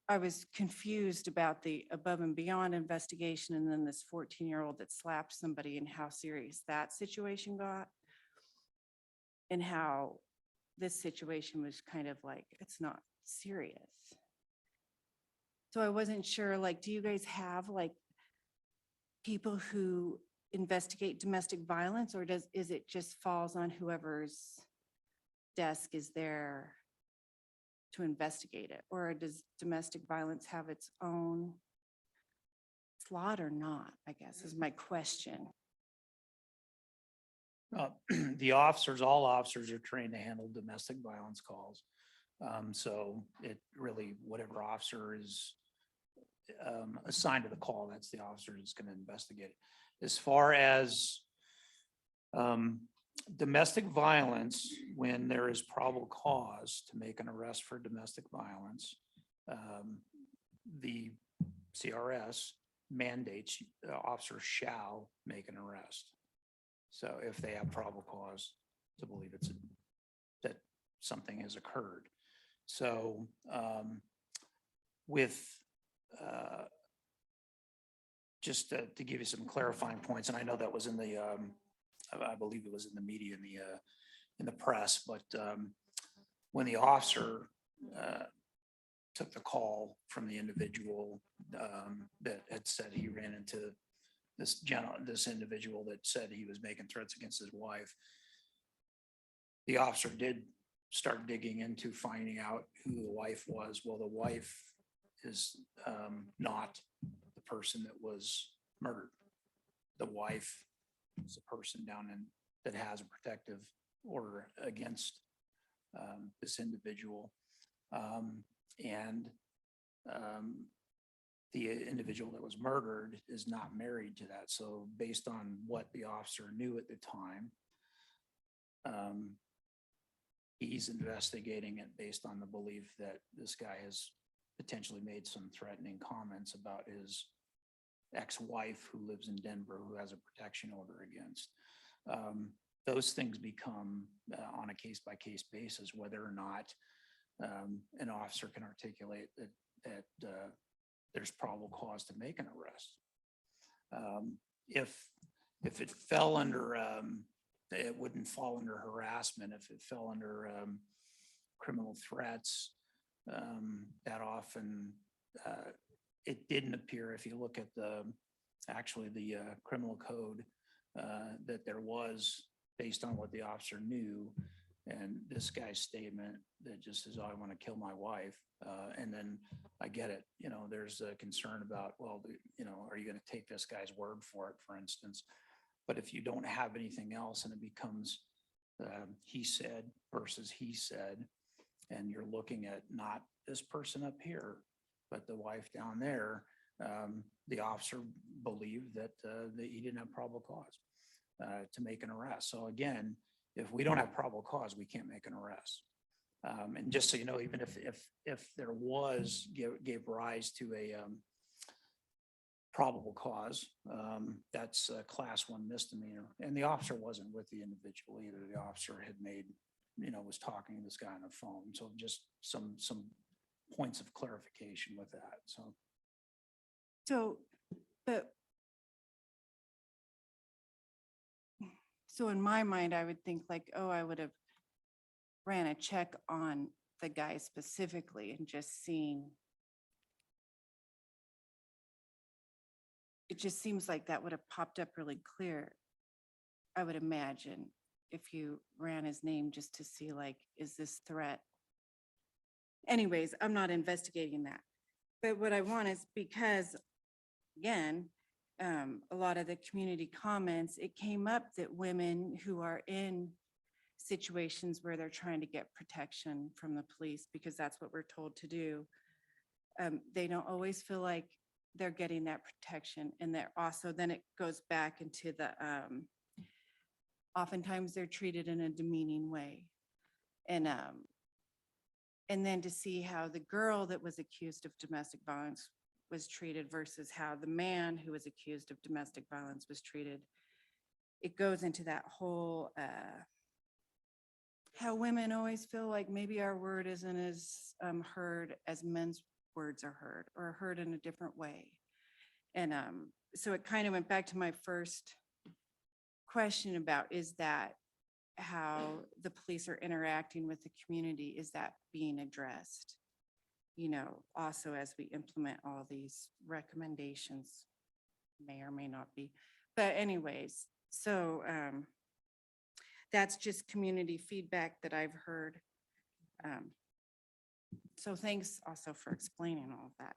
I was confused about the above and beyond investigation and then this 14-year-old that slapped somebody and how serious that situation got. And how this situation was kind of like, it's not serious. So I wasn't sure, like, do you guys have like people who investigate domestic violence, or is it just falls on whoever's desk is there to investigate it? Or does domestic violence have its own slot or not, I guess, is my question. All officers are trained to handle domestic violence calls. So it really, whatever officer is assigned to the call, that's the officer that's going to investigate it. As far as domestic violence, when there is probable cause to make an arrest for domestic violence, the CRS mandates officers shall make an arrest. So if they have probable cause to believe that something has occurred. So just to give you some clarifying points, and I know that was in the, I believe it was in the media, in the press, but when the officer took the call from the individual that had said he ran into this individual that said he was making threats against his wife, the officer did start digging into finding out who the wife was. Well, the wife is not the person that was murdered. The wife is a person that has a protective order against this individual. The individual that was murdered is not married to that. So based on what the officer knew at the time, he's investigating it based on the belief that this guy has potentially made some threatening comments about his ex-wife who lives in Denver, who has a protection order against. those things become on a case-by-case basis, whether or not an officer can articulate that there's probable cause to make an arrest. If it fell under, it wouldn't fall under harassment. If it fell under criminal threats, that often, it didn't appear, if you look at actually the criminal code, that there was, based on what the officer knew, and this guy's statement that just says, oh, I want to kill my wife. And then I get it, there's a concern about, well, are you going to take this guy's word for it, for instance? But if you don't have anything else and it becomes he said versus he said, and you're looking at not this person up here, but the wife down there, the officer believed that he didn't have probable cause to make an arrest. So again, if we don't have probable cause, we can't make an arrest. And just so you know, even if there was, gave rise to a probable cause, that's a class 1 misdemeanor. And the officer wasn't with the individual either. The officer had made, was talking to this guy on the phone. So just some points of clarification with that. So in my mind, I would think like, oh, I would have ran a check on the guy specifically and just seen. It just seems like that would have popped up really clear. I would imagine if you ran his name just to see like, is this threat? Anyways, I'm not investigating that. But what I want is because, again, a lot of the community comments, it came up that women who are in situations where they're trying to get protection from the police, because that's what we're told to do, they don't always feel like they're getting that protection. And they're also, then it goes back into the, oftentimes they're treated in a demeaning way. And then to see how the girl that was accused of domestic violence was treated versus how the man who was accused of domestic violence was treated, it goes into that whole, how women always feel like maybe our word isn't as heard as men's words are heard, or heard in a different way. And so it kind of went back to my first question about, is that how the police are interacting with the community? Is that being addressed? Also as we implement all these recommendations, may or may not be. But anyways, so that's just community feedback that I've heard. So thanks also for explaining all of that.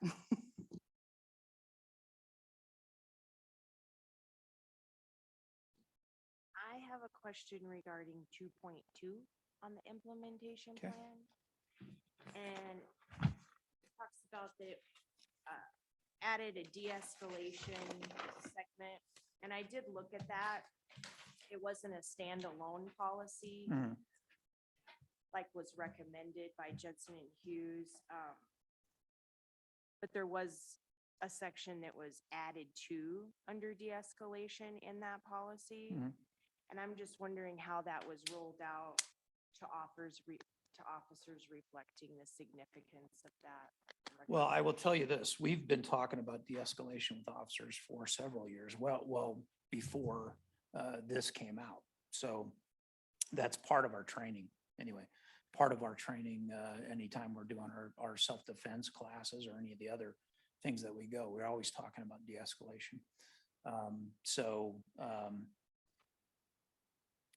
I have a question regarding 2.2 on the implementation Okay. plan. And it talks about the added a de-escalation segment. And I did look at that. It wasn't a standalone policy like was recommended by Judson and Hughes. But there was a section that was added to under de-escalation in that policy. And I'm just wondering how that was rolled out to officers reflecting the significance of that. Well, I will tell you this, we've been talking about de-escalation with officers for several years, well before this came out. So that's part of our training anyway. Part of our training, anytime we're doing our self-defense classes or any of the other things that we go, we're always talking about de-escalation.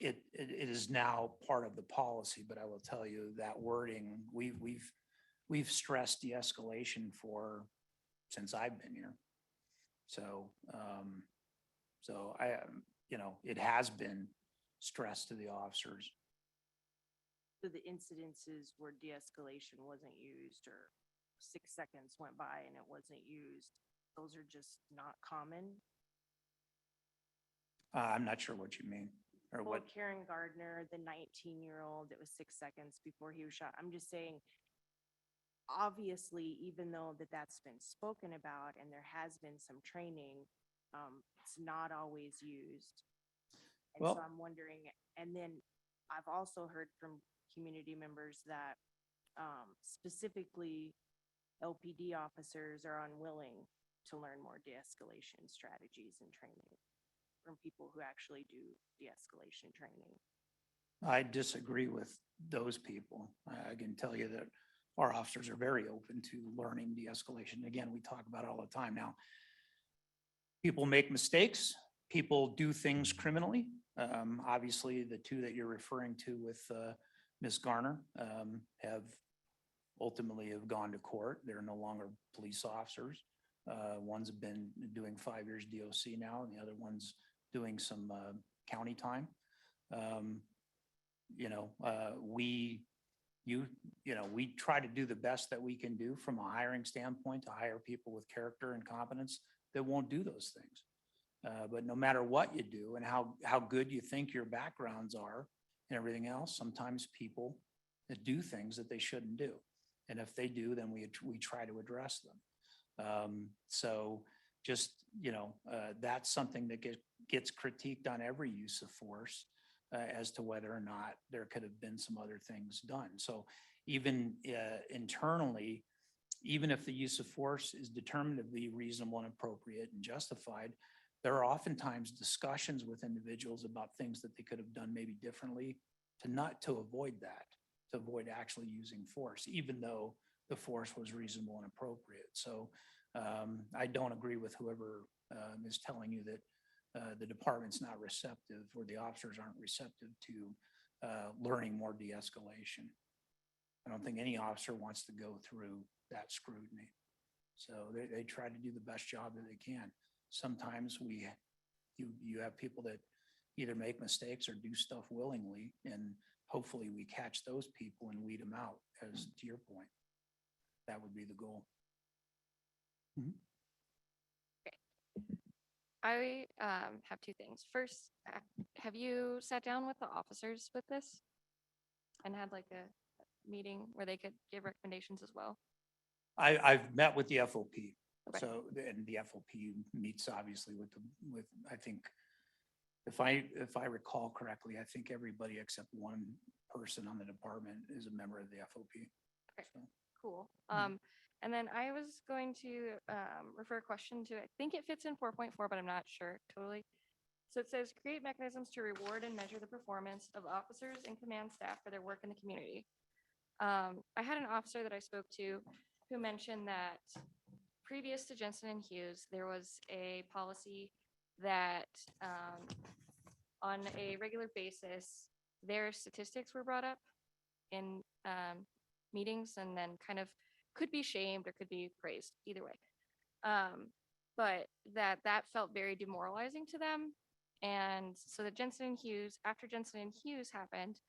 It is now part of the policy, but I will tell you that wording, we've stressed de-escalation since I've been here. So I, it has been stressed to the officers. So the incidences where de-escalation wasn't used, or 6 seconds went by and it wasn't used, those are just not common? I'm not sure what you mean. Or Well, what? Karen Gardner, the 19-year-old, it was 6 seconds before he was shot. I'm just saying, obviously, even though that's been spoken about and there has been some training, it's not always used. And so Well- I'm wondering, and then I've also heard from community members that specifically LPD officers are unwilling to learn more de-escalation strategies and training from people who actually do de-escalation training. I disagree with those people. I can tell you that our officers are very open to learning de-escalation. Again, we talk about it all the time now. People make mistakes, people do things criminally. Obviously, the two that you're referring to with Ms. Garner have ultimately gone to court. They're no longer police officers. One's been doing 5 years DOC now, and the other one's doing some county time. We try to do the best that we can do from a hiring standpoint to hire people with character and competence that won't do those things. But no matter what you do and how good you think your backgrounds are and everything else, sometimes people that do things that they shouldn't do. And if they do, then we try to address them. That's something that gets critiqued on every use of force as to whether or not there could have been some other things done. So even internally, even if the use of force is determined to be reasonable and appropriate and justified, there are oftentimes discussions with individuals about things that they could have done maybe differently to avoid that, to avoid actually using force, even though the force was reasonable and appropriate. So I don't agree with whoever is telling you that the department's not receptive or the officers aren't receptive to learning more de-escalation. I don't think any officer wants to go through that scrutiny. So they try to do the best job that they can. Sometimes you have people that either make mistakes or do stuff willingly, and hopefully we catch those people and weed them out, as to your point. That would be the goal. I have two things. First, have you sat down with the officers with this and had like a meeting where they could give recommendations as well? I've met with the FOP. Okay. So, and the FOP meets obviously with I think, if I recall correctly, I think everybody except one person on the department is a member of the FOP. Okay. So, Cool. Mhm. And then I was going to refer a question to, I think it fits in 4.4, but I'm not sure totally. So it says, create mechanisms to reward and measure the performance of officers and command staff for their work in the community. I had an officer that I spoke to who mentioned that previous to Jensen and Hughes, there was a policy that on a regular basis, their statistics were brought up in meetings and then kind of could be shamed or could be praised, either way. But that felt very demoralizing to them. And so the Jensen and Hughes, after Jensen and Hughes happened,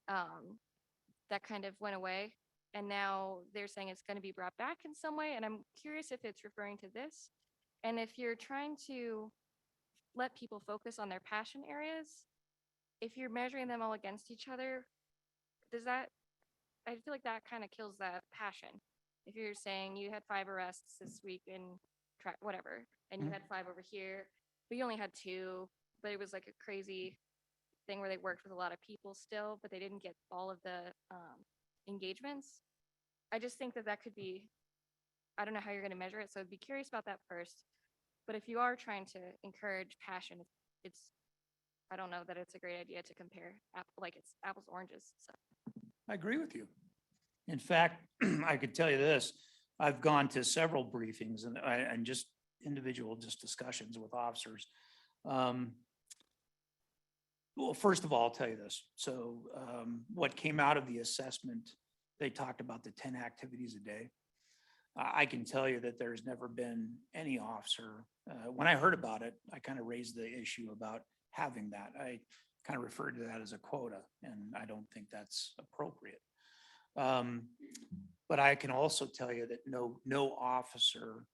that kind of went away. And now they're saying it's going to be brought back in some way. And I'm curious if it's referring to this. And if you're trying to let people focus on their passion areas, if you're measuring them all against each other, I feel like that kind of kills that passion. If you're saying you had 5 arrests this week in whatever, and you Mhm. had 5 over here, but you only had 2, but it was like a crazy thing where they worked with a lot of people still, but they didn't get all of the engagements. I just think that could be, I don't know how you're going to measure it, so I'd be curious about that first. But if you are trying to encourage passion, I don't know that it's a great idea to compare, like it's apples to oranges, so. I agree with you. In fact, I could tell you this, I've gone to several briefings and just individual discussions with officers. Well, first of all, I'll tell you this. So what came out of the assessment, they talked about the 10 activities a day. I can tell you that there's never been any officer. When I heard about it, I kind of raised the issue about having that. I kind of referred to that as a quota, and I don't think that's appropriate. But I can also tell you that no officer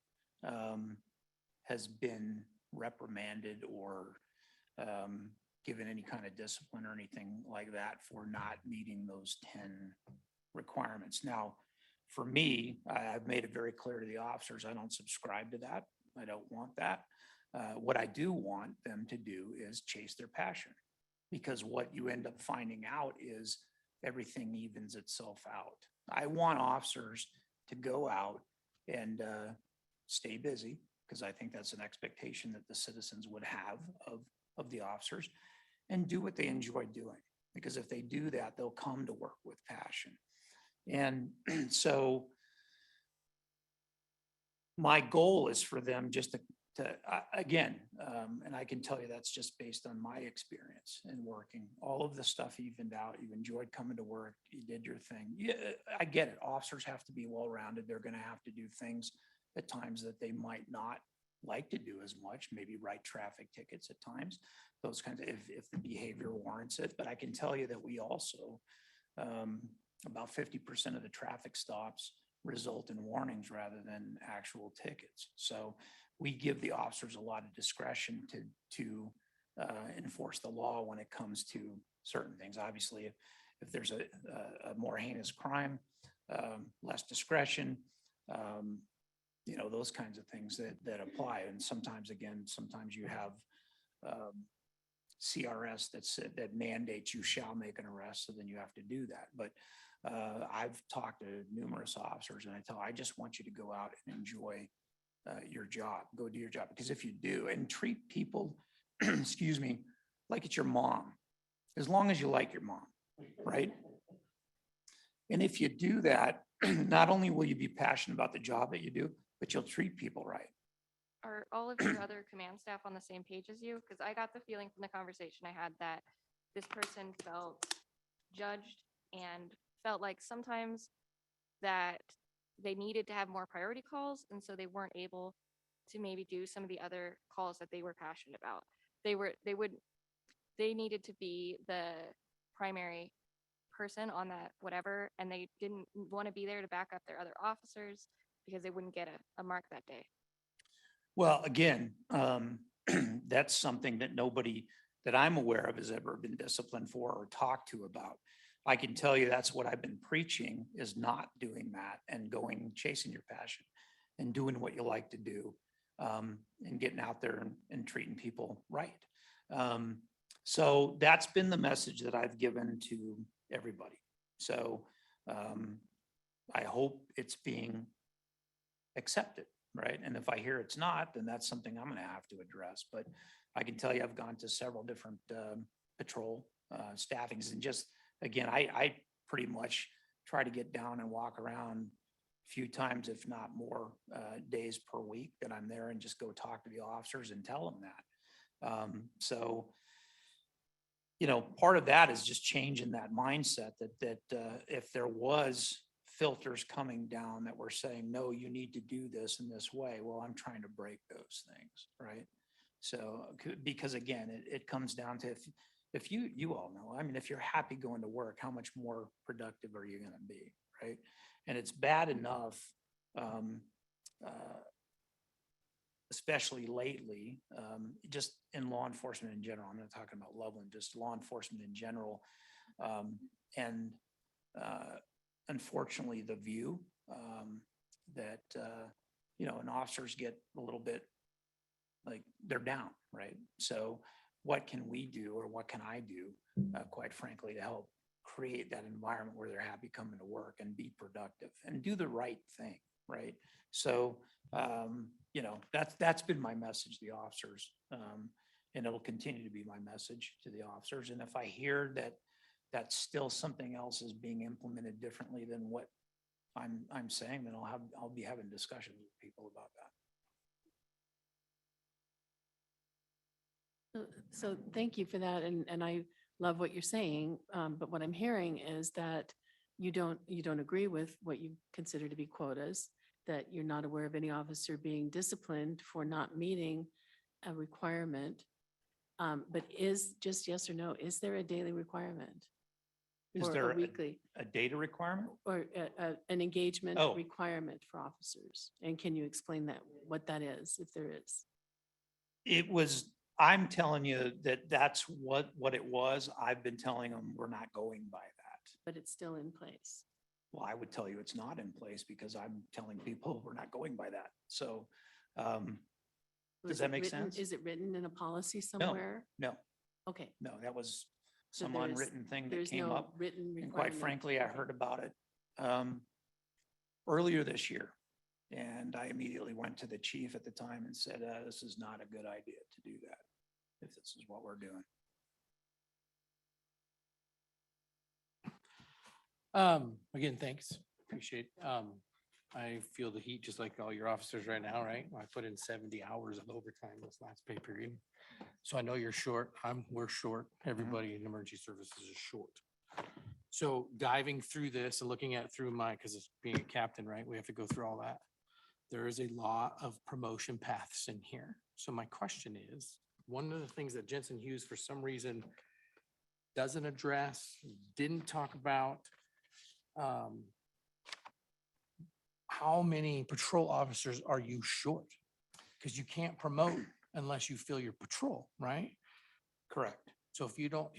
has been reprimanded or given any kind of discipline or anything like that for not meeting those 10 requirements. Now, for me, I've made it very clear to the officers, I don't subscribe to that. I don't want that. What I do want them to do is chase their passion. Because what you end up finding out is everything evens itself out. I want officers to go out and stay busy, because I think that's an expectation that the citizens would have of the officers, and do what they enjoy doing. Because if they do that, they'll come to work with passion. And so my goal is for them just to again, and I can tell you that's just based on my experience in working. All of the stuff evened out. You enjoyed coming to work. You did your thing. Yeah, I get it. Officers have to be well-rounded. They're going to have to do things at times that they might not like to do as much, maybe write traffic tickets at times, those kinds of, if the behavior warrants it. But I can tell you that we also, about 50% of the traffic stops result in warnings rather than actual tickets. So we give the officers a lot of discretion to enforce the law when it comes to certain things. Obviously, if there's a more heinous crime, less discretion, those kinds of things that apply. And sometimes you have CRS that mandates you shall make an arrest, so then you have to do that. But I've talked to numerous officers, and I just want you to go out and enjoy your job, go do your job. Because if you do, and treat people, excuse me, like it's your mom, as long as you like your mom, right? And if you do that, not only will you be passionate about the job that you do, but you'll treat people right. Are all of your other command staff on the same page as you? Because I got the feeling from the conversation I had that this person felt judged and felt like sometimes that they needed to have more priority calls, and so they weren't able to maybe do some of the other calls that they were passionate about. They needed to be the primary person on that whatever, and they didn't want to be there to back up their other officers because they wouldn't get a mark that day. Well, again, that's something that nobody that I'm aware of has ever been disciplined for or talked to about. I can tell you that's what I've been preaching, is not doing that and chasing your passion and doing what you like to do, and getting out there and treating people right. So that's been the message that I've given to everybody. So I hope it's being accepted, right? And if I hear it's not, then that's something I'm going to have to address. But I can tell you I've gone to several different patrol staffings, and just, again, I pretty much try to get down and walk around a few times, if not more, days per week that I'm there, and just go talk to the officers and tell them that. So, part of that is just changing that mindset that if there was filters coming down that were saying, no, you need to do this in this way, well, I'm trying to break those things, right? So, because again, it comes down to if you all know, I mean, if you're happy going to work, how much more productive are you going to be, right? And it's bad enough, especially lately, just in law enforcement in general. I'm not talking about Loveland, just law enforcement in general. And unfortunately, the view that, and officers get a little bit like they're down, right? So what can we do, or what can I do, quite frankly, to help create that environment where they're happy coming to work and be productive and do the right thing, right? So, that's been my message to the officers, and it'll continue to be my message to the officers. And if I hear that still something else is being implemented differently than what I'm saying, then I'll be having discussions with people about that. So thank you for that. And I love what you're saying. But what I'm hearing is that you don't agree with what you consider to be quotas, that you're not aware of any officer being disciplined for not meeting a requirement. But is, just yes or no, is there a daily requirement? Is Or there a weekly, a data requirement? or an engagement Oh. requirement for officers? And can you explain that, what that is, if there is? I'm telling you that's what it was. I've been telling them we're not going by that. But it's still in place. Well, I would tell you it's not in place because I'm telling people we're not going by that. So, does Was that it make written- sense? Is it written in a policy somewhere? No, Okay, no, that was some there's- unwritten thing that There's came no up. written And quite requirement. frankly, I heard about it earlier this year. And I immediately went to the chief at the time and said, this is not a good idea to do that, if this is what we're doing. Again, thanks. Appreciate, I feel the heat just like all your officers right now, right? I put in 70 hours of overtime this last pay period. So I know you're short. We're short. Everybody in emergency services is short. So diving through this and looking at through because it's being a captain, right? We have to go through all that. There is a lot of promotion paths in here. So my question is, one of the things that Jensen Hughes for some reason doesn't address, didn't talk about, how many patrol officers are you short? Because you can't promote unless you fill your patrol, right? Correct. So if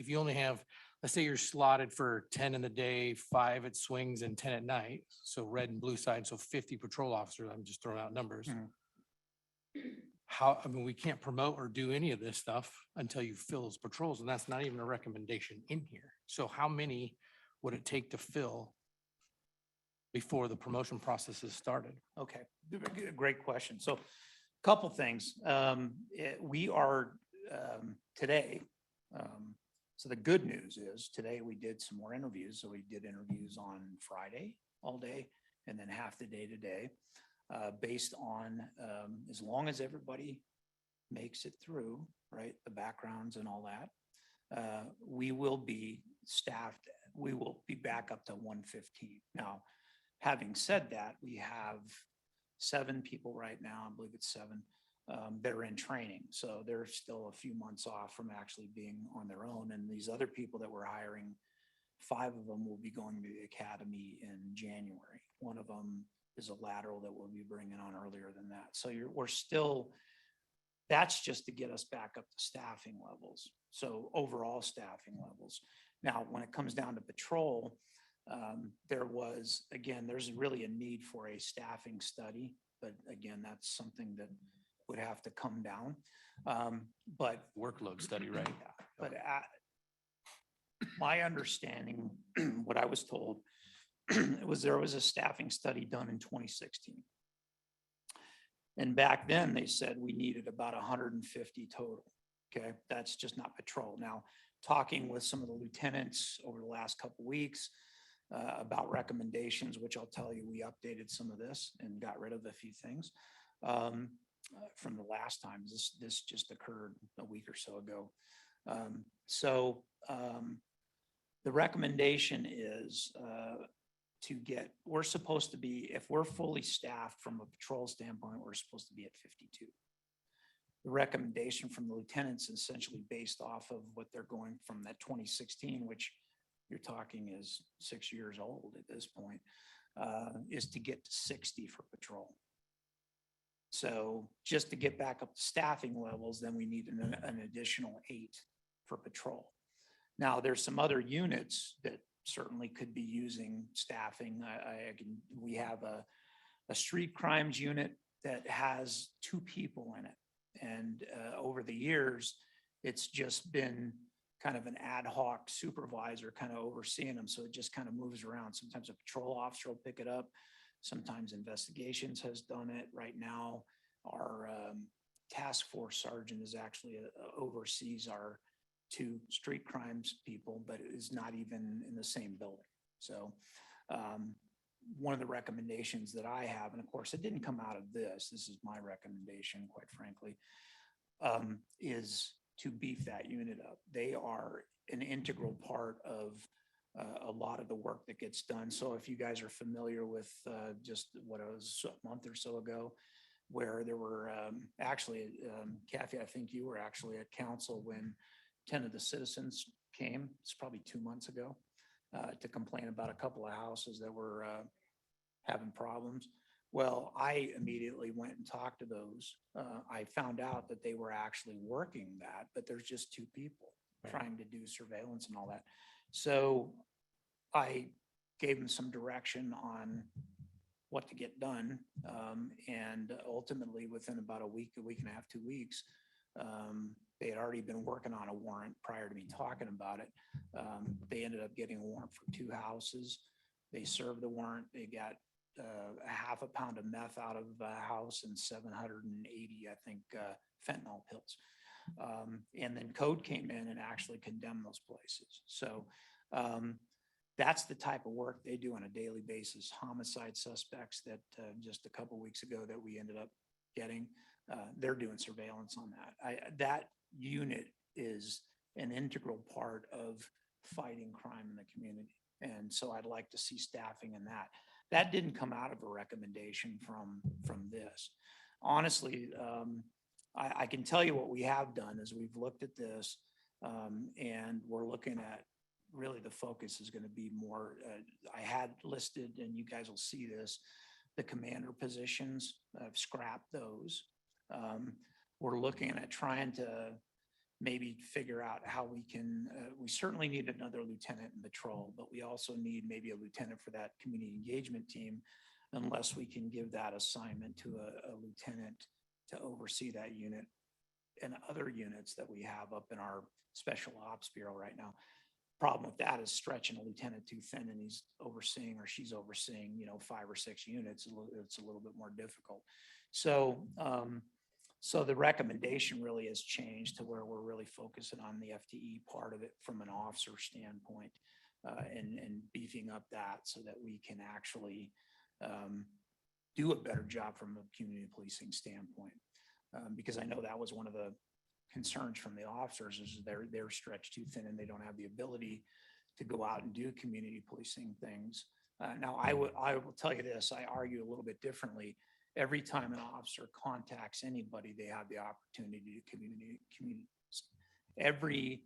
you only have, let's say you're slotted for 10 in the day, 5 at swings and 10 at night. So red and blue side, so 50 patrol officers, I'm just throwing out numbers. We can't promote or do any of this stuff until you fill those patrols, and that's not even a recommendation in here. So how many would it take to fill before the promotion process is started? Okay, great question. So couple things. We are today. So the good news is today we did some more interviews. So we did interviews on Friday all day and then half the day today, based on as long as everybody makes it through, right, the backgrounds and all that, we will be staffed. We will be back up to 115. Now, having said that, we have 7 people right now, I believe it's 7, that are in training. So they're still a few months off from actually being on their own. And these other people that we're hiring, 5 of them will be going to the academy in January. One of them is a lateral that we'll be bringing on earlier than that. So we're still, that's just to get us back up to staffing levels. So overall staffing levels. Now, when it comes down to patrol, there's really a need for a staffing study, but again, that's something that would have to come down. But Workload study, right? yeah, but my understanding, what I was told, was there was a staffing study done in 2016. And back then they said we needed about 150 total. Okay, that's just not patrol. Now, talking with some of the lieutenants over the last couple of weeks about recommendations, which I'll tell you, we updated some of this and got rid of a few things from the last time. This just occurred a week or so ago. The recommendation is we're supposed to be, if we're fully staffed from a patrol standpoint, we're supposed to be at 52. The recommendation from the lieutenants is essentially based off of what they're going from that 2016, which you're talking is 6 years old at this point, is to get to 60 for patrol. So just to get back up to staffing levels, then we need an additional 8 for patrol. Now, there's some other units that certainly could be using staffing. We have a street crimes unit that has 2 people in it. And over the years, it's just been kind of an ad hoc supervisor kind of overseeing them. So it just kind of moves around. Sometimes a patrol officer will pick it up. Sometimes investigations has done it. Right now, our task force sergeant is actually oversees our 2 street crimes people, but is not even in the same building. So one of the recommendations that I have, and of course it didn't come out of this is my recommendation, quite frankly, is to beef that unit up. They are an integral part of a lot of the work that gets done. So if you guys are familiar with just what it was a month or so ago, where there were actually, Kathy, I think you were actually at council when 10 of the citizens came, it's probably 2 months ago, to complain about a couple of houses that were having problems. Well, I immediately went and talked to those. I found out that they were actually working that, but there's just 2 people trying to do surveillance and all that. So I gave them some direction on what to get done. And ultimately within about a week and a half, 2 weeks, They had already been working on a warrant prior to me talking about it. They ended up getting a warrant for 2 houses. They served the warrant. They got a half a pound of meth out of a house and 780, I think, fentanyl pills. And then code came in and actually condemned those places. So that's the type of work they do on a daily basis. Homicide suspects that just a couple weeks ago that we ended up getting, they're doing surveillance on that. That unit is an integral part of fighting crime in the community. And so I'd like to see staffing in that. That didn't come out of a recommendation from this. Honestly, I can tell you what we have done is we've looked at this and we're looking at really the focus is going to be more, I had listed, and you guys will see this, the commander positions. I've scrapped those. We're looking at trying to maybe figure out how we can, we certainly need another lieutenant in patrol, but we also need maybe a lieutenant for that community engagement team, unless we can give that assignment to a lieutenant to oversee that unit and other units that we have up in our special ops bureau right now. Problem with that is stretching a lieutenant too thin and he's overseeing or she's overseeing, 5 or 6 units. It's a little bit more difficult. So, so the recommendation really has changed to where we're really focusing on the FTE part of it from an officer standpoint and beefing up that so that we can actually do a better job from a community policing standpoint. Because I know that was one of the concerns from the officers is they're stretched too thin and they don't have the ability to go out and do community policing things. Now, I will tell you this, I argue a little bit differently. Every time an officer contacts anybody, they have the opportunity to community. Every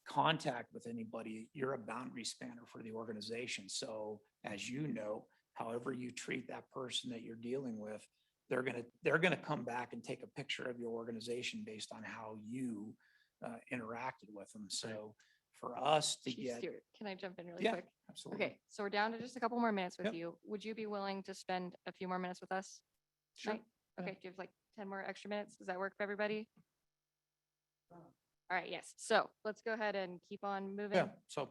contact with anybody, you're a boundary spanner for the organization. So as you know, however you treat that person that you're dealing with, they're gonna come back and take a picture of your organization based on how you interacted with them. So for us to Chief get, Stewart, can I jump in really yeah, quick? absolutely. Okay, so we're down to just a couple more minutes with Yep. you. Would you be willing to spend a few more minutes with us? Sure. tonight? Okay, do you have like 10 more extra minutes? Does that work for everybody? All right, yes. So let's go ahead and keep on moving. Yeah, so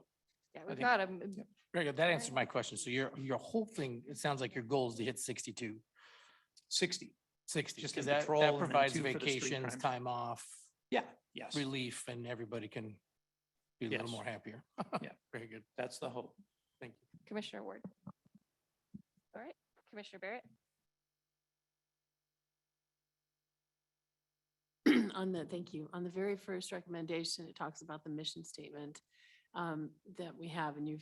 Yeah, I we've think- got them. very good. That answers my question. So your whole thing, it sounds like your goal is to hit 62, 60. 60, Just because in patrol that and then provides 2 for the street vacations, crimes. time off, Yeah, yes, relief, and everybody can be a little Yes. more happier. Yeah. Very good. that's the hope. Thank you. Commissioner Ward. All right, Commissioner Barrett. Thank you. On the very first recommendation, it talks about the mission statement that we have, and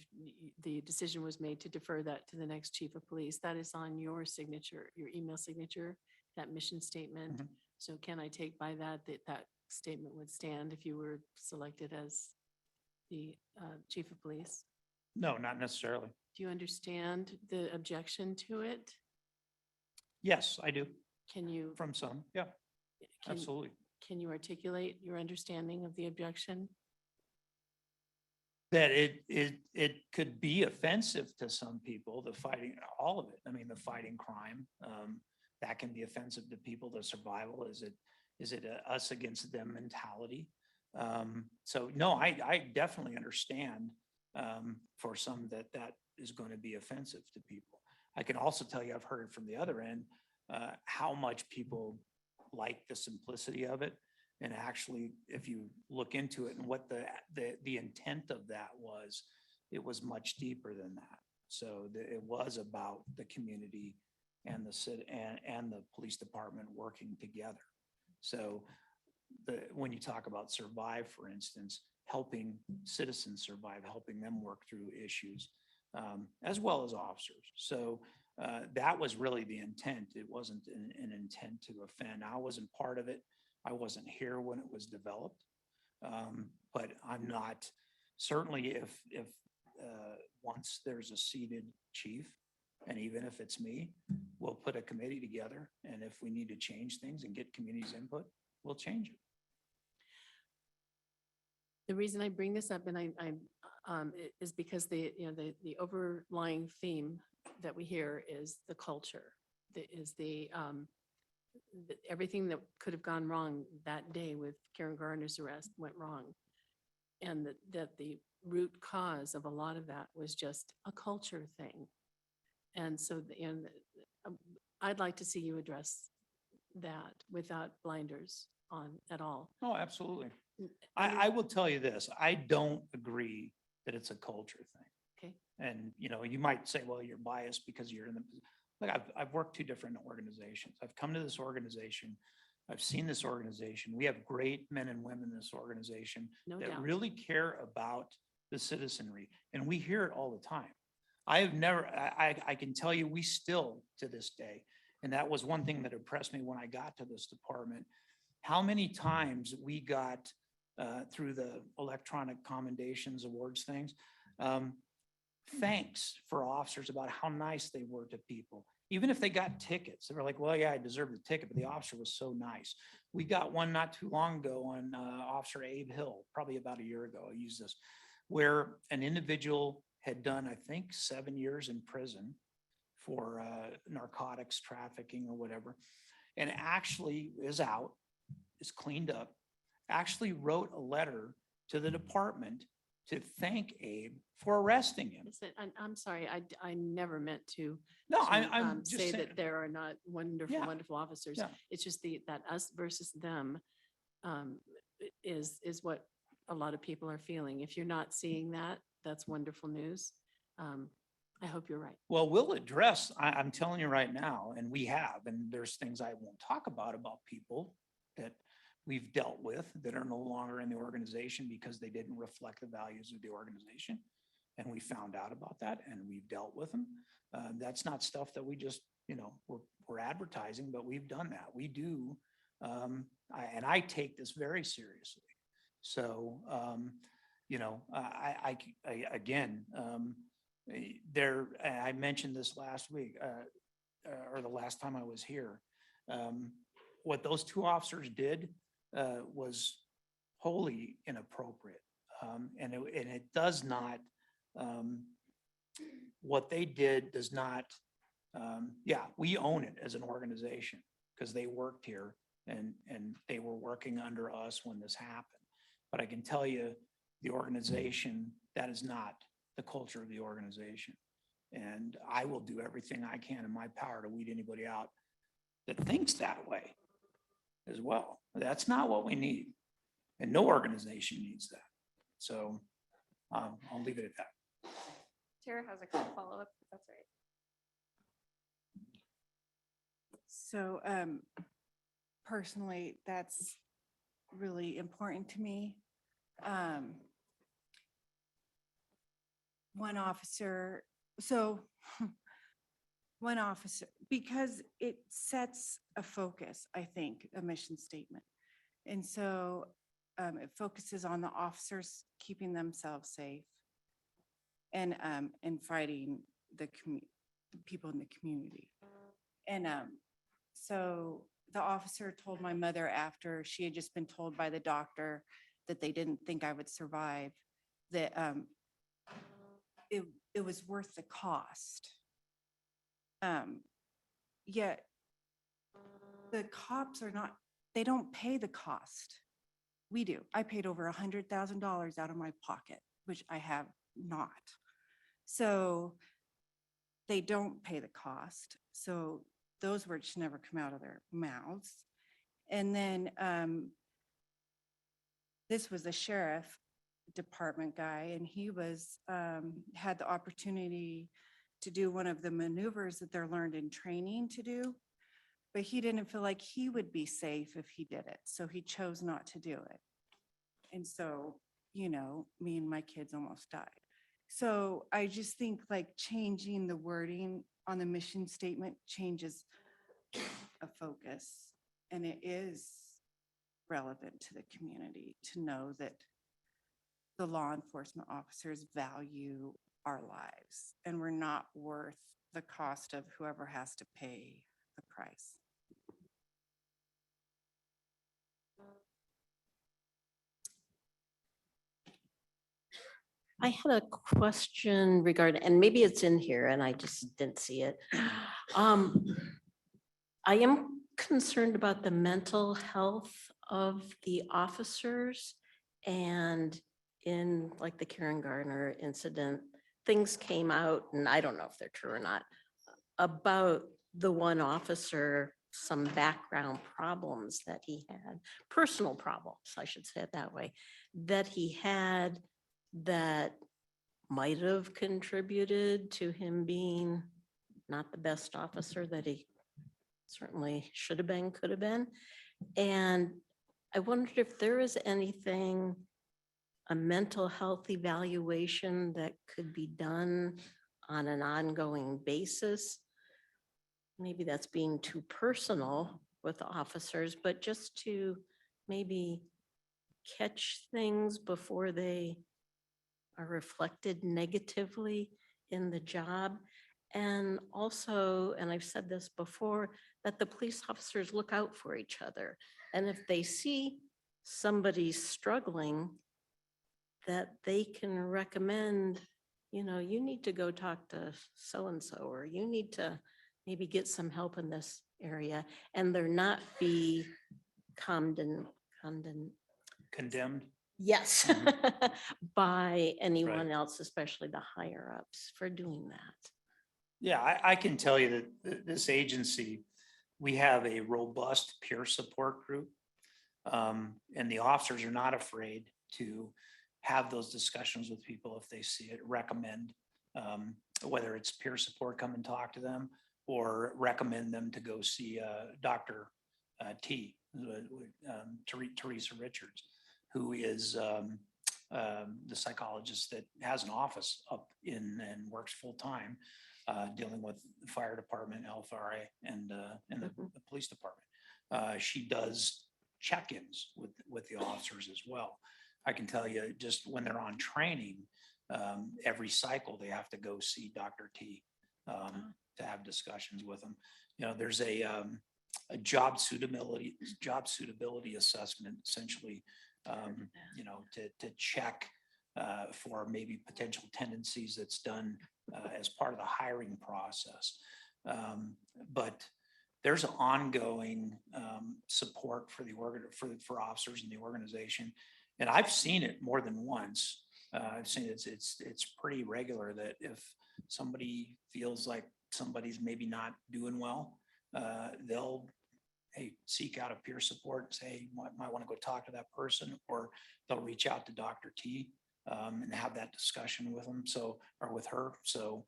the decision was made to defer that to the next chief of police. That is on your signature, your email signature, that mission statement. Mhm. So can I take by that that statement would stand if you were selected as the chief of police? No, not necessarily. Do you understand the objection to it? Yes, I do. Can you? From some. Yeah, can- absolutely. Can you articulate your understanding of the objection? That it could be offensive to some people, the fighting, all of it. I mean, the fighting crime, that can be offensive to people, the survival, is it a us against them mentality? So no, I definitely understand for some that is going to be offensive to people. I can also tell you, I've heard it from the other end, how much people like the simplicity of it. And actually, if you look into it and what the intent of that was, it was much deeper than that. So it was about the community and the city and the police department working together. So when you talk about survive, for instance, helping citizens survive, helping them work through issues, as well as officers. So that was really the intent. It wasn't an intent to offend. I wasn't part of it. I wasn't here when it was developed. But I'm not, certainly if once there's a seated chief, and even if it's me, we'll put a committee together. And if we need to change things and get community's input, we'll change it. The reason I bring this up and is because the overlying theme that we hear is the culture, is the everything that could have gone wrong that day with Karen Gardner's arrest went wrong. And that the root cause of a lot of that was just a culture thing. And so, I'd like to see you address that without blinders on at all. Oh, absolutely. Under- I will tell you this, I don't agree that it's a culture thing. Okay. And, you might say, well, you're biased because you're in the, like, I've worked 2 different organizations. I've come to this organization. I've seen this organization. We have great men and women in this organization No that doubt. really care about the citizenry. And we hear it all the time. I have never, I can tell you, we still to this day, and that was one thing that impressed me when I got to this department, how many times we got through the electronic commendations awards things, thanks for officers about how nice they were to people. Even if they got tickets, they were like, well, yeah, I deserve the ticket, but the officer was so nice. We got one not too long ago on Officer Abe Hill, probably about a year ago, I used this, where an individual had done, I think, 7 years in prison for narcotics trafficking or whatever, and actually is out, is cleaned up, actually wrote a letter to the department to thank Abe for arresting him. I'm sorry, I never meant to. No, to, I'm just say saying. that there are not wonderful, Yeah. wonderful officers. Yeah. It's just that us versus them is what a lot of people are feeling. If you're not seeing that, that's wonderful news. I hope you're right. Well, we'll address, I'm telling you right now, and we have, and there's things I won't talk about people that we've dealt with that are no longer in the organization because they didn't reflect the values of the organization. And we found out about that and we've dealt with them. That's not stuff that we just, we're advertising, but we've done that. We do. And I take this very seriously. So, I mentioned this last week, or the last time I was here. What those 2 officers did was wholly inappropriate. And it does not, what they did does not, we own it as an organization because they worked here and they were working under us when this happened. But I can tell you, the organization, that is not the culture of the organization. And I will do everything I can in my power to weed anybody out that thinks that way as well. That's not what we need. And no organization needs that. So I'll leave it at that. Tara has a quick follow-up, if that's right. So personally, that's really important to me. One officer, because it sets a focus, I think, a mission statement. And so it focuses on the officers keeping themselves safe and fighting the people in the community. And so the officer told my mother after she had just been told by the doctor that they didn't think I would survive, that it was worth the cost. Yet the cops are not, they don't pay the cost. We do. I paid over $100,000 out of my pocket, which I have not. So they don't pay the cost. So those words should never come out of their mouths. And then this was the sheriff department guy, and he was had the opportunity to do one of the maneuvers that they're learned in training to do, but he didn't feel like he would be safe if he did it. So he chose not to do it. And so, me and my kids almost died. So I just think like changing the wording on the mission statement changes a focus, and it is relevant to the community to know that the law enforcement officers value our lives, and we're not worth the cost of whoever has to pay the price. I had a question regarding, and maybe it's in here and I just didn't see it. I am concerned about the mental health of the officers. And in like the Karen Gardner incident, things came out, and I don't know if they're true or not, about the one officer, some background problems that he had, personal problems, I should say it that way, that he had that might have contributed to him being not the best officer that he certainly should have been, could have been. And I wondered if there is anything, a mental health evaluation that could be done on an ongoing basis. Maybe that's being too personal with officers, but just to maybe catch things before they are reflected negatively in the job. And also, and I've said this before, that the police officers look out for each other. And if they see somebody struggling, that they can recommend, you know, you need to go talk to so-and-so, or you need to maybe get some help in this area, and they're not be condemned. Condemned. Yes, by anyone else, especially the higher ups, for doing that. Yeah, I can tell you that this agency, we have a robust peer support group. And the officers are not afraid to have those discussions with people if they see it, recommend, whether it's peer support, come and talk to them, or recommend them to go see Dr. T, Teresa Richards, who is the psychologist that has an office up in and works full time, dealing with the fire department, LFRA, and the police department. She does check-ins with the officers as well. I can tell you, just when they're on training, every cycle they have to go see Dr. T to have discussions with them. You know, there's a job suitability assessment, essentially, you know, to check for maybe potential tendencies that's done as part of the hiring process. But there's an ongoing support for for officers in the organization. And I've seen it more than once. I've seen it's pretty regular that if somebody feels like somebody's maybe not doing well, they'll seek out a peer support and say, hey, you might want to go talk to that person, or they'll reach out to Dr. T and have that discussion with them. Or with her. So,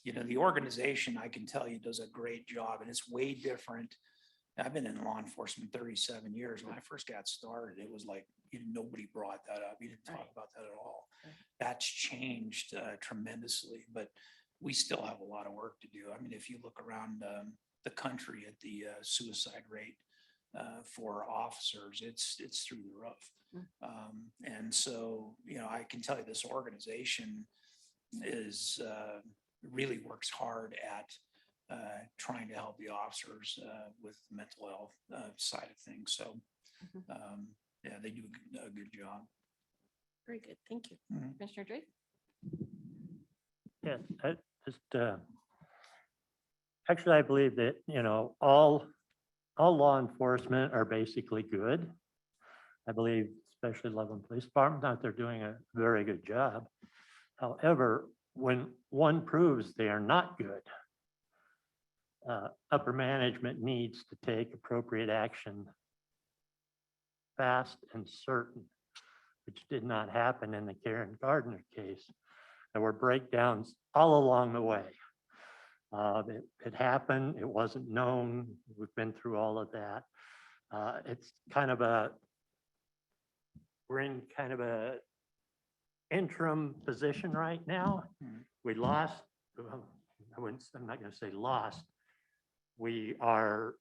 you know, the organization, I can tell you, does a great job, and it's way different. I've been in law enforcement 37 years. When I first got started, it was like nobody brought that up. You didn't talk about that at all. That's changed tremendously, but we still have a lot of work to do. I mean, if you look around the country at the suicide rate for officers, it's through the roof. And so, you know, I can tell you this organization is really works hard at trying to help the officers with the mental health side of things. So, yeah, they do a good job. Very good, thank you. Commissioner Drake? Yeah, I just, actually, I believe that, you know, all law enforcement are basically good. I believe, especially Loveland Police Department, that they're doing a very good job. However, when one proves they are not good, upper management needs to take appropriate action fast and certain, which did not happen in the Karen Gardner case. There were breakdowns all along the way. It happened, it wasn't known, we've been through all of that. It's kind of we're in kind of a interim position right now. We lost, well, I'm not going to say lost. We are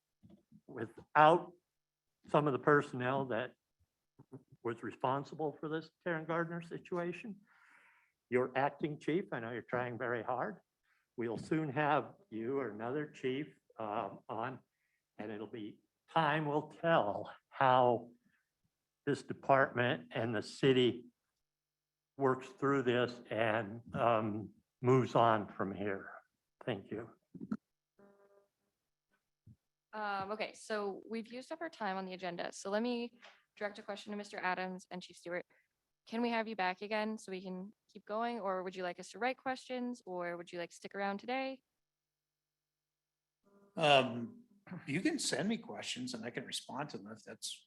without some of the personnel that was responsible for this Karen Gardner situation. Your acting chief, I know you're trying very hard. We'll soon have you or another chief on, and it'll be, time will tell how this department and the city works through this and moves on from here. Thank you. Okay, so we've used up our time on the agenda, so let me direct a question to Mr. Adams and Chief Stewart. Can we have you back again so we can keep going, or would you like us to write questions, or would you like to stick around today? You can send me questions and I can respond to them if that's.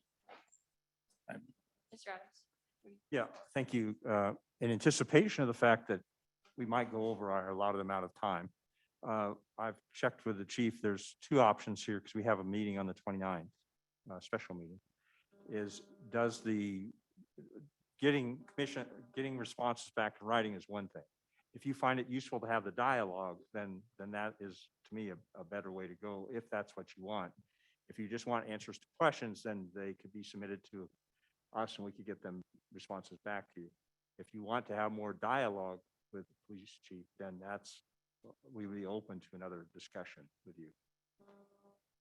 Mr. Adams? Yeah, thank you. In anticipation of the fact that we might go over our allotted amount of time, I've checked with the chief. There's two options here because we have a meeting on the 29th, special meeting. Does the getting responses back in writing is one thing. If you find it useful to have the dialogue, then that is, to me, a better way to go, if that's what you want. If you just want answers to questions, then they could be submitted to us and we could get them responses back to you. If you want to have more dialogue with the police chief, then we would be open to another discussion with you.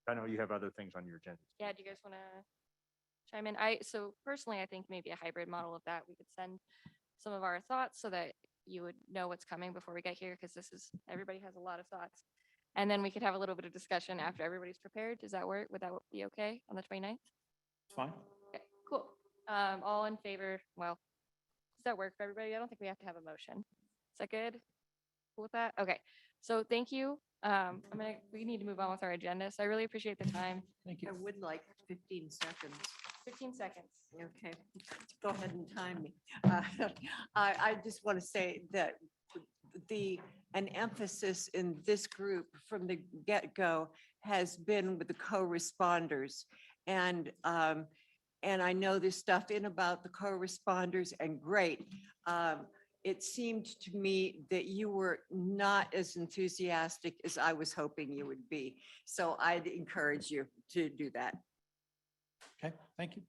I know you have other things on your agenda. Yeah, do you guys want to chime in? So personally, I think maybe a hybrid model of that, we could send some of our thoughts so that you would know what's coming before we get here, because everybody has a lot of thoughts. And then we could have a little bit of discussion after everybody's prepared. Does that work? Would that be okay on the 29th? It's fine. Okay, cool. All in favor? Well, does that work for everybody? I don't think we have to have a motion. Is that good? Cool with that? Okay. So thank you. We need to move on with our agenda. So I really appreciate the time. Thank I you. would like 15 seconds. 15 seconds. Okay, go ahead and time me. I just want to say that an emphasis in this group from the get-go has been with the co-responders. And I know there's stuff in about the co-responders, and great. It seemed to me that you were not as enthusiastic as I was hoping you would be. So I'd encourage you to do that. Okay, thank you.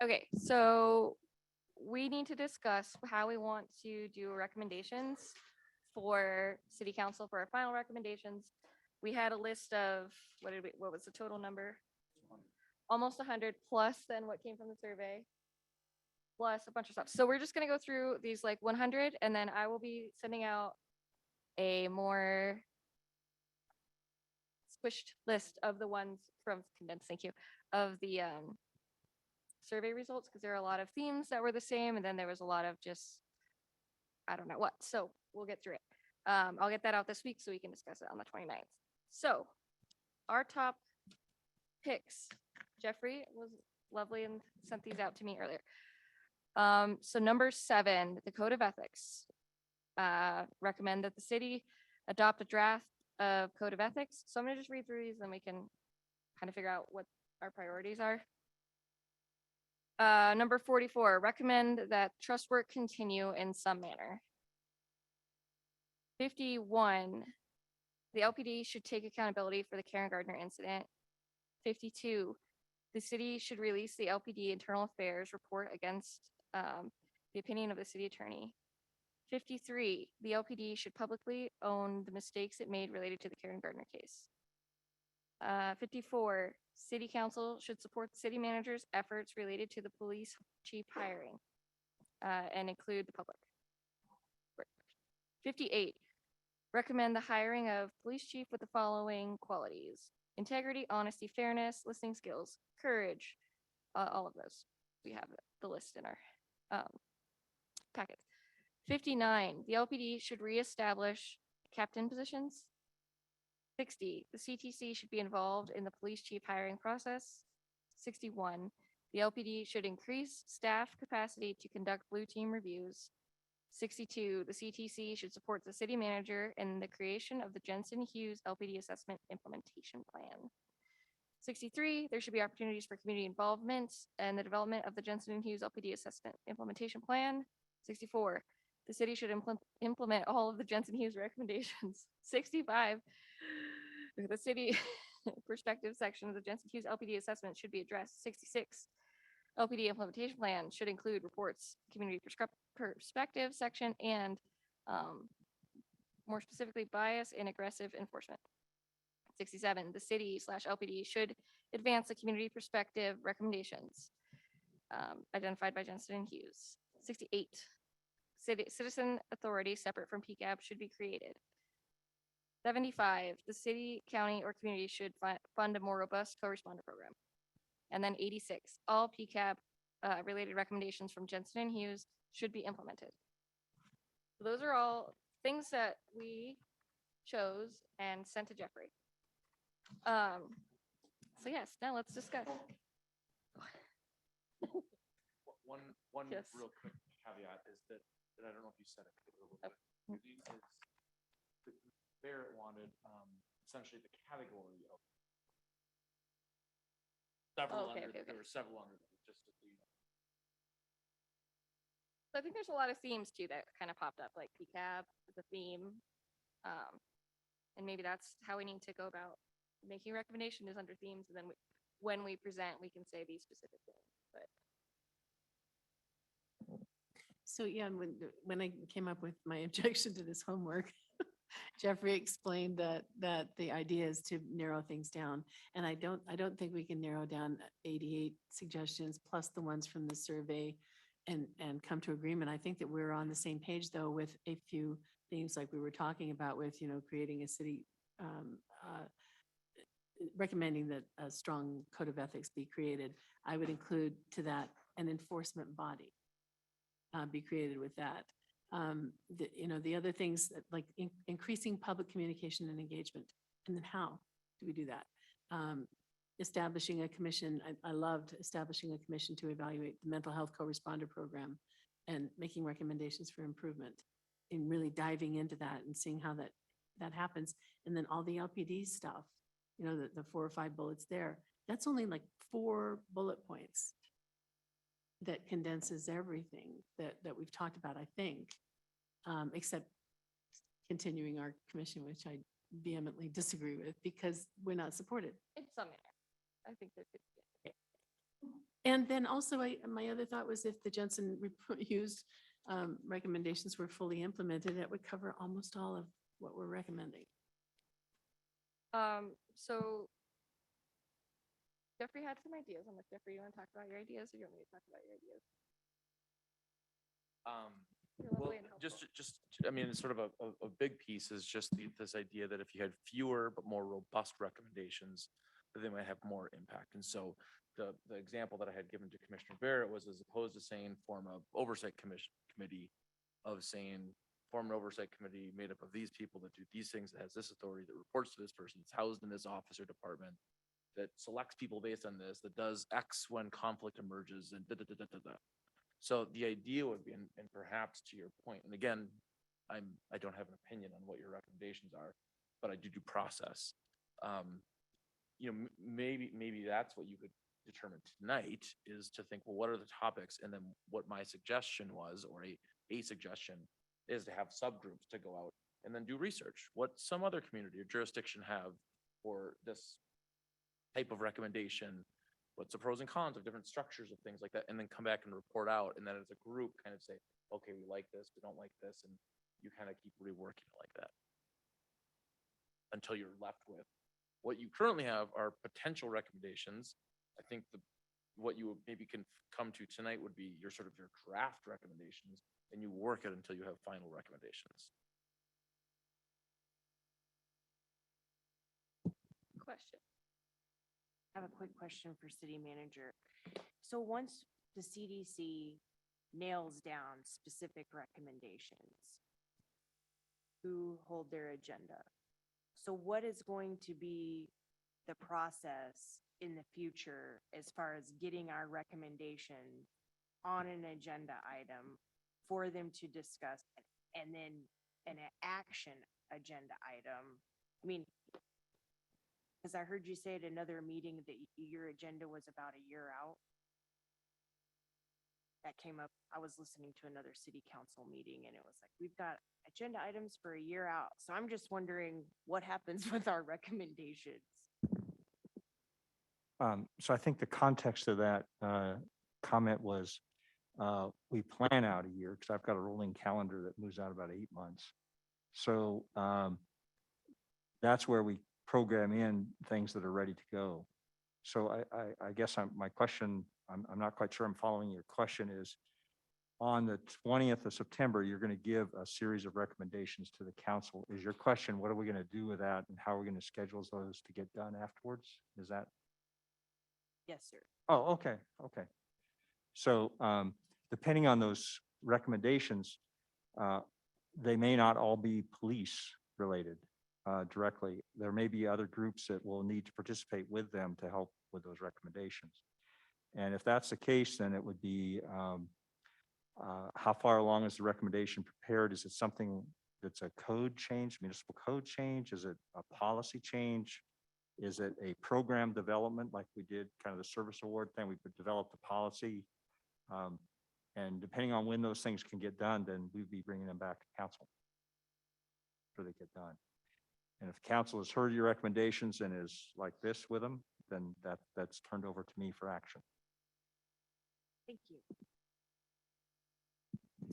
Okay, so we need to discuss how we want to do recommendations for city council for our final recommendations. We had a list of, what was the total number? Almost 100 plus than what came from the survey, plus a bunch of stuff. So we're just gonna go through these like 100, and then I will be sending out a more squished list of the ones from condensed, thank you, of the survey results, because there are a lot of themes that were the same, and then there was a lot of just, I don't know what. So we'll get through it. I'll get that out this week so we can discuss it on the 29th. So our top picks, Jeffrey was lovely and sent these out to me earlier. So number 7, the Code of Ethics. Recommend that the city adopt a draft of Code of Ethics. So I'm gonna just read through these and we can kind of figure out what our priorities are. Number 44, recommend that trust work continue in some manner. 51, the LPD should take accountability for the Karen Gardner incident. 52, the city should release the LPD internal affairs report against the opinion of the city attorney. 53, the LPD should publicly own the mistakes it made related to the Karen Gardner case. 54, city council should support the city manager's efforts related to the police chief hiring and include the public. 58, recommend the hiring of police chief with the following qualities: integrity, honesty, fairness, listening skills, courage, all of those. We have the list in our packet. 59, the LPD should reestablish captain positions. 60, the CTC should be involved in the police chief hiring process. 61, the LPD should increase staff capacity to conduct blue team reviews. 62, the CTC should support the city manager in the creation of the Jensen Hughes LPD assessment implementation plan. 63, there should be opportunities for community involvement and the development of the Jensen Hughes LPD assessment implementation plan. 64, the city should implement all of the Jensen Hughes recommendations. 65, the city perspective section of the Jensen Hughes LPD assessment should be addressed. 66, LPD implementation plan should include reports, community perspective section, and more specifically, bias and aggressive enforcement. 67, the city/LPD should advance the community perspective recommendations identified by Jensen and Hughes. 68, citizen authority separate from PCAB should be created. 75, the city, county, or community should fund a more robust co-responder program. And then 86, all PCAB related recommendations from Jensen and Hughes should be implemented. So those are all things that we chose and sent to Jeffrey. So yes, now let's discuss. One Yes. real quick caveat is that I don't know if you said it. Oh. Is Barrett wanted essentially the category of several Okay, under, okay, okay. there were several under them, just so you know. So I think there's a lot of themes too that kind of popped up, like PCAB is a theme. And maybe that's how we need to go about making recommendation is under themes, and then when we present, we can say these specific things, but. So yeah, and when I came up with my objection to this homework, Jeffrey explained that the idea is to narrow things down. And I don't think we can narrow down 88 suggestions plus the ones from the survey and come to agreement. I think that we're on the same page though with a few themes like we were talking about with, creating a city, recommending that a strong code of ethics be created. I would include to that an enforcement body be created with that. The other things that, like increasing public communication and engagement. And then how do we do that? Establishing a commission. I loved establishing a commission to evaluate the mental health co-responder program and making recommendations for improvement and really diving into that and seeing how that happens. And then all the LPD stuff, the 4 or 5 bullets there, that's only like 4 bullet points that condenses everything that we've talked about, I think, except continuing our commission, which I vehemently disagree with because we're not supported. It's some in there. I think that could be. And then also, my other thought was if the Jensen Hughes recommendations were fully implemented, that would cover almost all of what we're recommending. So Jeffrey had some ideas on this. Jeffrey, you want to talk about your ideas, or you want me to talk about your ideas? You're Well, lovely and helpful. I mean, it's sort of a big piece is just this idea that if you had fewer but more robust recommendations, that they might have more impact. And so the example that I had given to Commissioner Barrett was as opposed to saying form a oversight committee of saying form an oversight committee made up of these people that do these things, that has this authority, that reports to this person, that's housed in this office or department, that selects people based on this, that does X when conflict emerges and da, da, da, da, da, da. So the idea would be, and perhaps to your point, and again, I don't have an opinion on what your recommendations are, but I do process. Maybe that's what you could determine tonight is to think, well, what are the topics? And then what my suggestion was, or a suggestion is to have subgroups to go out and then do research. What some other community or jurisdiction have for this type of recommendation, what's the pros and cons of different structures of things like that, and then come back and report out. And then as a group kind of say, okay, we like this, we don't like this. And you kind of keep reworking it like that until you're left with what you currently have are potential recommendations. I think what you maybe can come to tonight would be your sort of your draft recommendations, and you work it until you have final recommendations. Question. I have a quick question for city manager. So once the CDC nails down specific recommendations, who hold their agenda? So what is going to be the process in the future as far as getting our recommendation on an agenda item for them to discuss and then an action agenda item? I mean, because I heard you say at another meeting that your agenda was about a year out. That came up, I was listening to another city council meeting and it was like, we've got agenda items for a year out. So I'm just wondering what happens with our recommendations. So I think the context of that comment was we plan out a year because I've got a rolling calendar that moves out about 8 months. So that's where we program in things that are ready to go. So I guess my question, I'm not quite sure I'm following your question is, on the 20th of September, you're going to give a series of recommendations to the council. Is your question, what are we going to do with that and how are we going to schedule those to get done afterwards? Is that? Yes, sir. Oh, okay, okay. So depending on those recommendations, they may not all be police related directly. There may be other groups that will need to participate with them to help with those recommendations. And if that's the case, then it would be how far along is the recommendation prepared? Is it something that's a code change, municipal code change? Is it a policy change? Is it a program development like we did kind of the service award thing? We could develop the policy. And depending on when those things can get done, then we'd be bringing them back to council after they get done. And if council has heard your recommendations and is like this with them, then that's turned over to me for action. Thank you.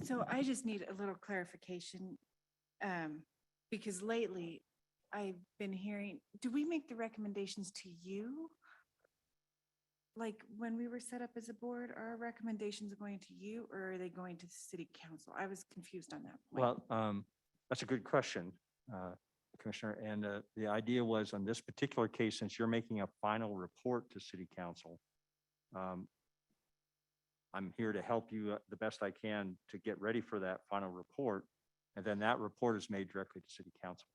So I just need a little clarification, because lately I've been hearing, do we make the recommendations to you? Like when we were set up as a board, are our recommendations going to you or are they going to the city council? I was confused on that point. Well, that's a good question, Commissioner. And the idea was on this particular case, since you're making a final report to city council, I'm here to help you the best I can to get ready for that final report. And then that report is made directly to city council,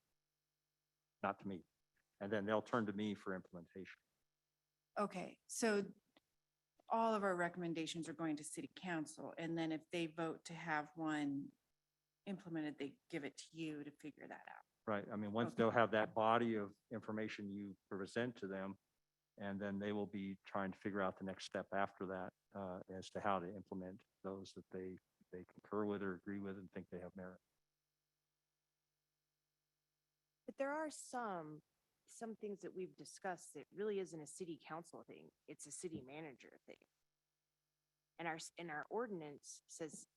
not to me. And then they'll turn to me for implementation. Okay, so all of our recommendations are going to city council, and then if they vote to have one implemented, they give it to you to figure that out. Right. I mean, once Okay. they'll have that body of information you present to them, and then they will be trying to figure out the next step after that as to how to implement those that they concur with or agree with and think they have merit. But there are some things that we've discussed that really isn't a city council thing. It's a city manager thing. And our ordinance says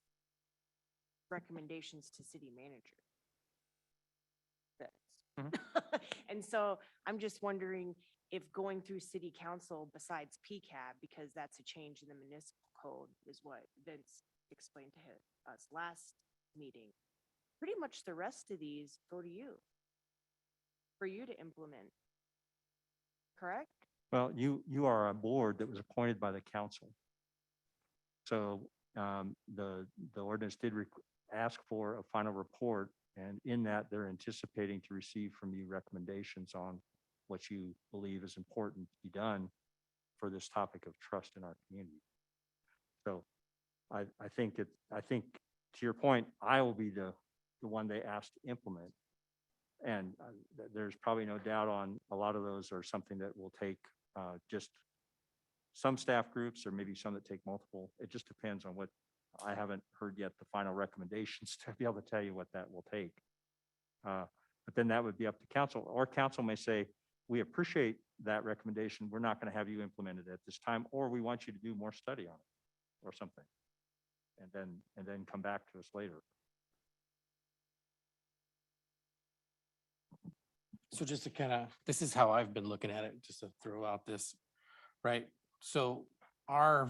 recommendations to city manager. And so I'm just wondering if going through city council besides PCAB, because that's a change in the municipal code, is what Vince explained to us last meeting. Pretty much the rest of these go to you, for you to implement. Correct? Well, you are a board that was appointed by the council. So the ordinance did ask for a final report, and in that they're anticipating to receive from you recommendations on what you believe is important to be done for this topic of trust in our community. So I think to your point, I will be the one they ask to implement. And there's probably no doubt on a lot of those are something that will take just some staff groups or maybe some that take multiple. It just depends on what, I haven't heard yet the final recommendations to be able to tell you what that will take. But then that would be up to council, or council may say, we appreciate that recommendation. We're not going to have you implemented at this time, or we want you to do more study on it or something. And then come back to us later. So just to kind of, this is how I've been looking at it, just to throw out this, right? So our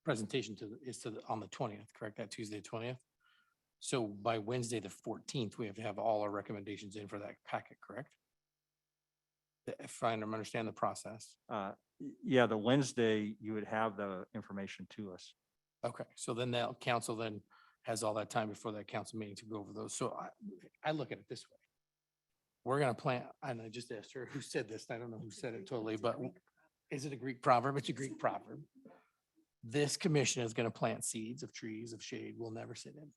presentation is on the 20th, correct? That Tuesday, 20th. So by Wednesday, the 14th, we have to have all our recommendations in for that packet, correct? If I understand the process. Yeah, the Wednesday, you would have the information to us. Okay, so then that council then has all that time before that council meeting to go over those. So I look at it this way. We're gonna plan, and I just asked her who said this. I don't know who said it totally, but is it a Greek proverb? It's a Greek proverb. This commission is gonna plant seeds of trees of shade we'll never sit in.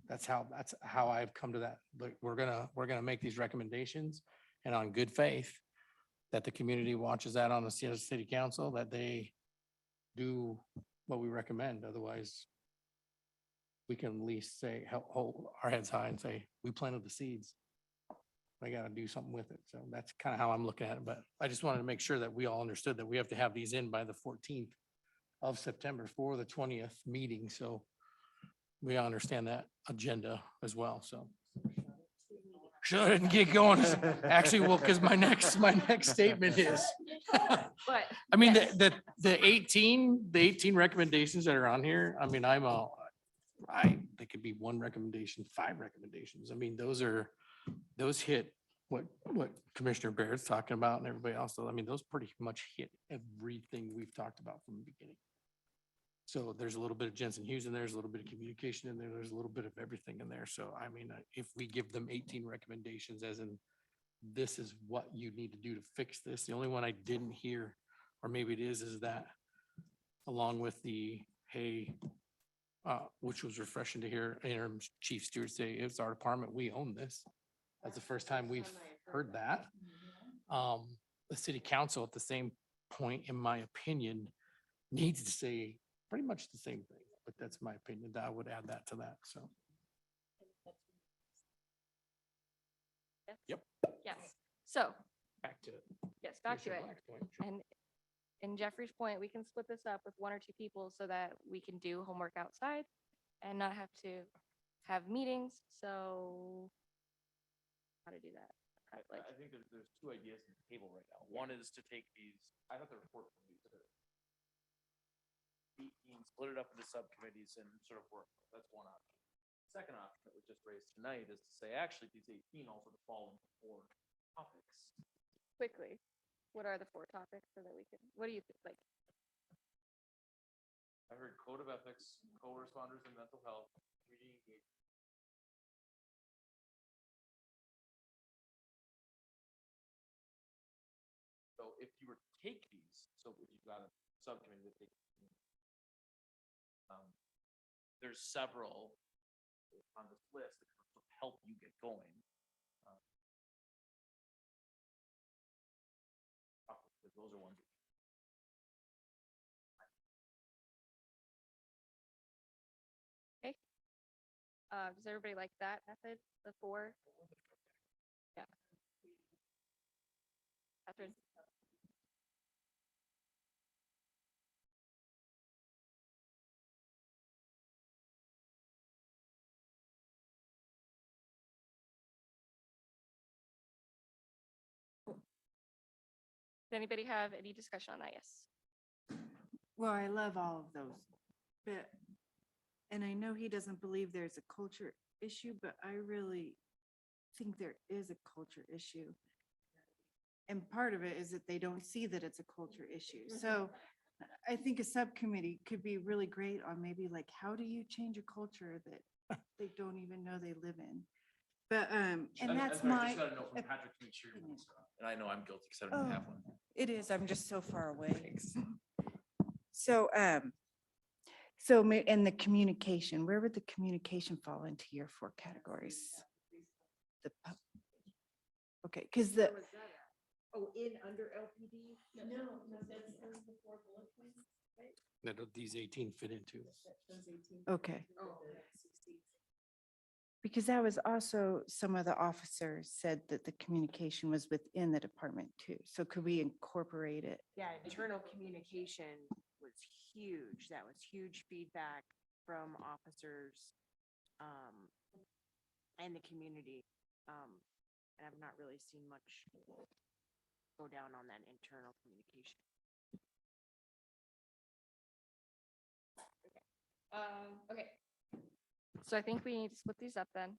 That's how I've come to that. But we're gonna make these recommendations, and on good faith that the community watches that on the city council, that they do what we recommend. Otherwise, we can at least say, hold our heads high and say, we planted the seeds. I gotta do something with it. So that's kind of how I'm looking at it. But I just wanted to make sure that we all understood that we have to have these in by the 14th of September for the 20th meeting. So we understand that agenda as well. So shouldn't get going. Actually, well, because my next statement is, But I mean, yes. the 18 recommendations that are on here, I mean, right. They could be one recommendation, 5 recommendations. I mean, those hit what Commissioner Barrett's talking about and everybody else. I mean, those pretty much hit everything we've talked about from the beginning. So there's a little bit of Jensen Hughes in there, there's a little bit of communication in there, there's a little bit of everything in there. So I mean, if we give them 18 recommendations as in this is what you need to do to fix this, the only one I didn't hear, or maybe it is that along with the, hey, which was refreshing to hear interim chief steward say, it's our department, we own this. That's the first time we've heard that. The city council at the same point, in my opinion, needs to say pretty much the same thing, but that's my opinion. I would add that to that, so. Yep. Yes. So, Back to. yes, back to Commissioner it. Black's point, sure. And in Jeffrey's point, we can split this up with 1 or 2 people so that we can do homework outside and not have to have meetings. So how to do that? Like, I think there's 2 ideas on the table right now. One is to take these, I thought the report would be to 18, split it up into subcommittees and sort of work. That's one option. Second option that was just raised tonight is to say, actually, these 18 also to fall into 4 topics. quickly, what are the 4 topics so that we can, what do you think? Like, I heard code of ethics, co-responders and mental health, community engagement. So if you were to take these, so if you've got a subcommittee that takes, there's several on this list that can help you get going. Those are ones. does everybody like that method, the 4? Yeah. Catherine? Does anybody have any discussion on that? Yes. Well, I love all of those, but, and I know he doesn't believe there's a culture issue, but I really think there is a culture issue. And part of it is that they don't see that it's a culture issue. So I think a subcommittee could be really great on maybe like, how do you change a culture that they don't even know they live in? But, and that's I my. just got a note from Patrick to make sure your one's up. And I know I'm guilty because I don't even have one. It is, I'm just so far away. So, and the communication, where would the communication fall into your 4 categories? The pub- Okay, because the, Oh, in under LPD? That these 18 fit into. okay. Because that was also, some of the officers said that the communication was within the department too. So could we incorporate it? Yeah, internal communication was huge. That was huge feedback from officers and the community. And I've not really seen much go down on that internal communication. Okay. So I think we need to split these up then,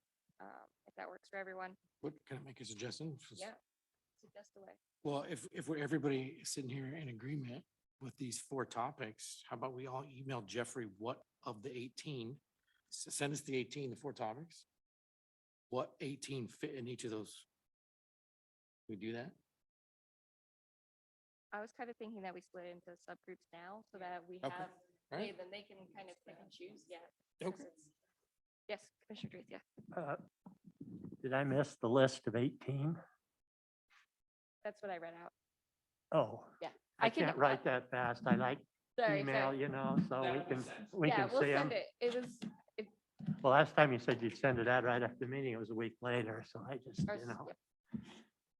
if that works for everyone. What, can I make a suggestion? Yeah. Suggest away. Well, if we're everybody sitting here in agreement with these 4 topics, how about we all email Jeffrey what of the 18? Send us the 18, the 4 topics. What 18 fit in each of those? We do that? I was kind of thinking that we split it into subgroups now so that we Okay. have, All right. then they can kind of pick and choose. Yeah. Okay. Yes, Commissioner Drees, yeah. Did I miss the list of 18? That's what I read out. Oh. Yeah. I can't write that fast. I like Sorry, email, sorry. you know, so we Yeah, can we'll see them. send it. It was, Well, last time you said you'd send it out right after the meeting. It was a week later, so I just, ours- you know.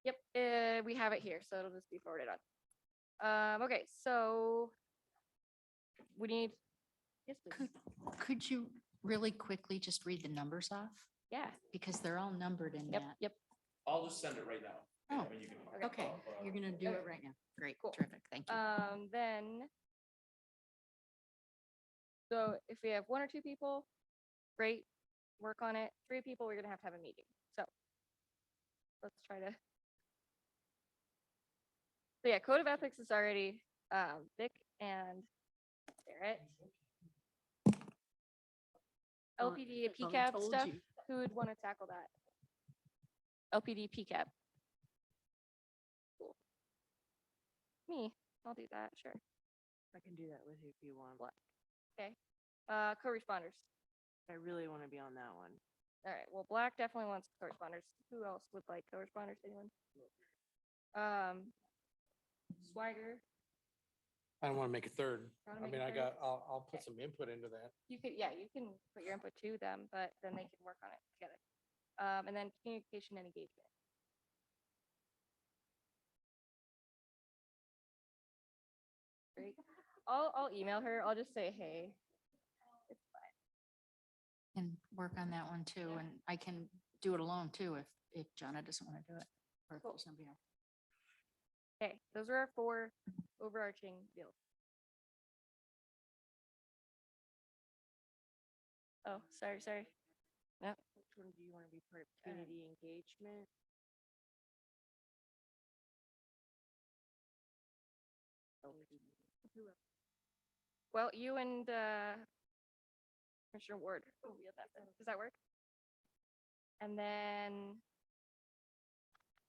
Yep, we have it here, so it'll just be forwarded on. Okay, so we need, yes, please. Could you really quickly just read the numbers off? Yeah, Because they're all numbered in yep, that. yep. I'll just send it right now. Oh, I mean, you can- okay, you're gonna do Okay. it right now. Great, Cool. terrific, thank you. Then, so if we have 1 or 2 people, great, work on it. 3 people, we're gonna have a meeting. So let's try to. So yeah, code of ethics is already Vic and Barrett. Well, LPD, I PCAP told stuff. you. Who would want to tackle that? LPD, PCAP. Cool. Me, I'll do that, sure. I can do that with you if you want. What? Okay. Co-responders. I really want to be on that one. All right, well, Black definitely wants co-responders. Who else would like co-responders? Anyone? Swagger, I don't want to make a third. Wanna I make mean, a I third? got, I'll put some input into that. you could, yeah, you can put your input to them, but then they can work on it together. And then communication and engagement. Great. I'll email her. I'll just say, hey. It's fine. And work on that one too. And I can do it alone too if Jonna doesn't want to do it. Or if Cool. there's somebody else. Okay, those are our 4 overarching deals. Oh, sorry. No, Which one do you want to be part of? Community engagement? well, you and Commissioner Ward will be at that then. Does that work? And then,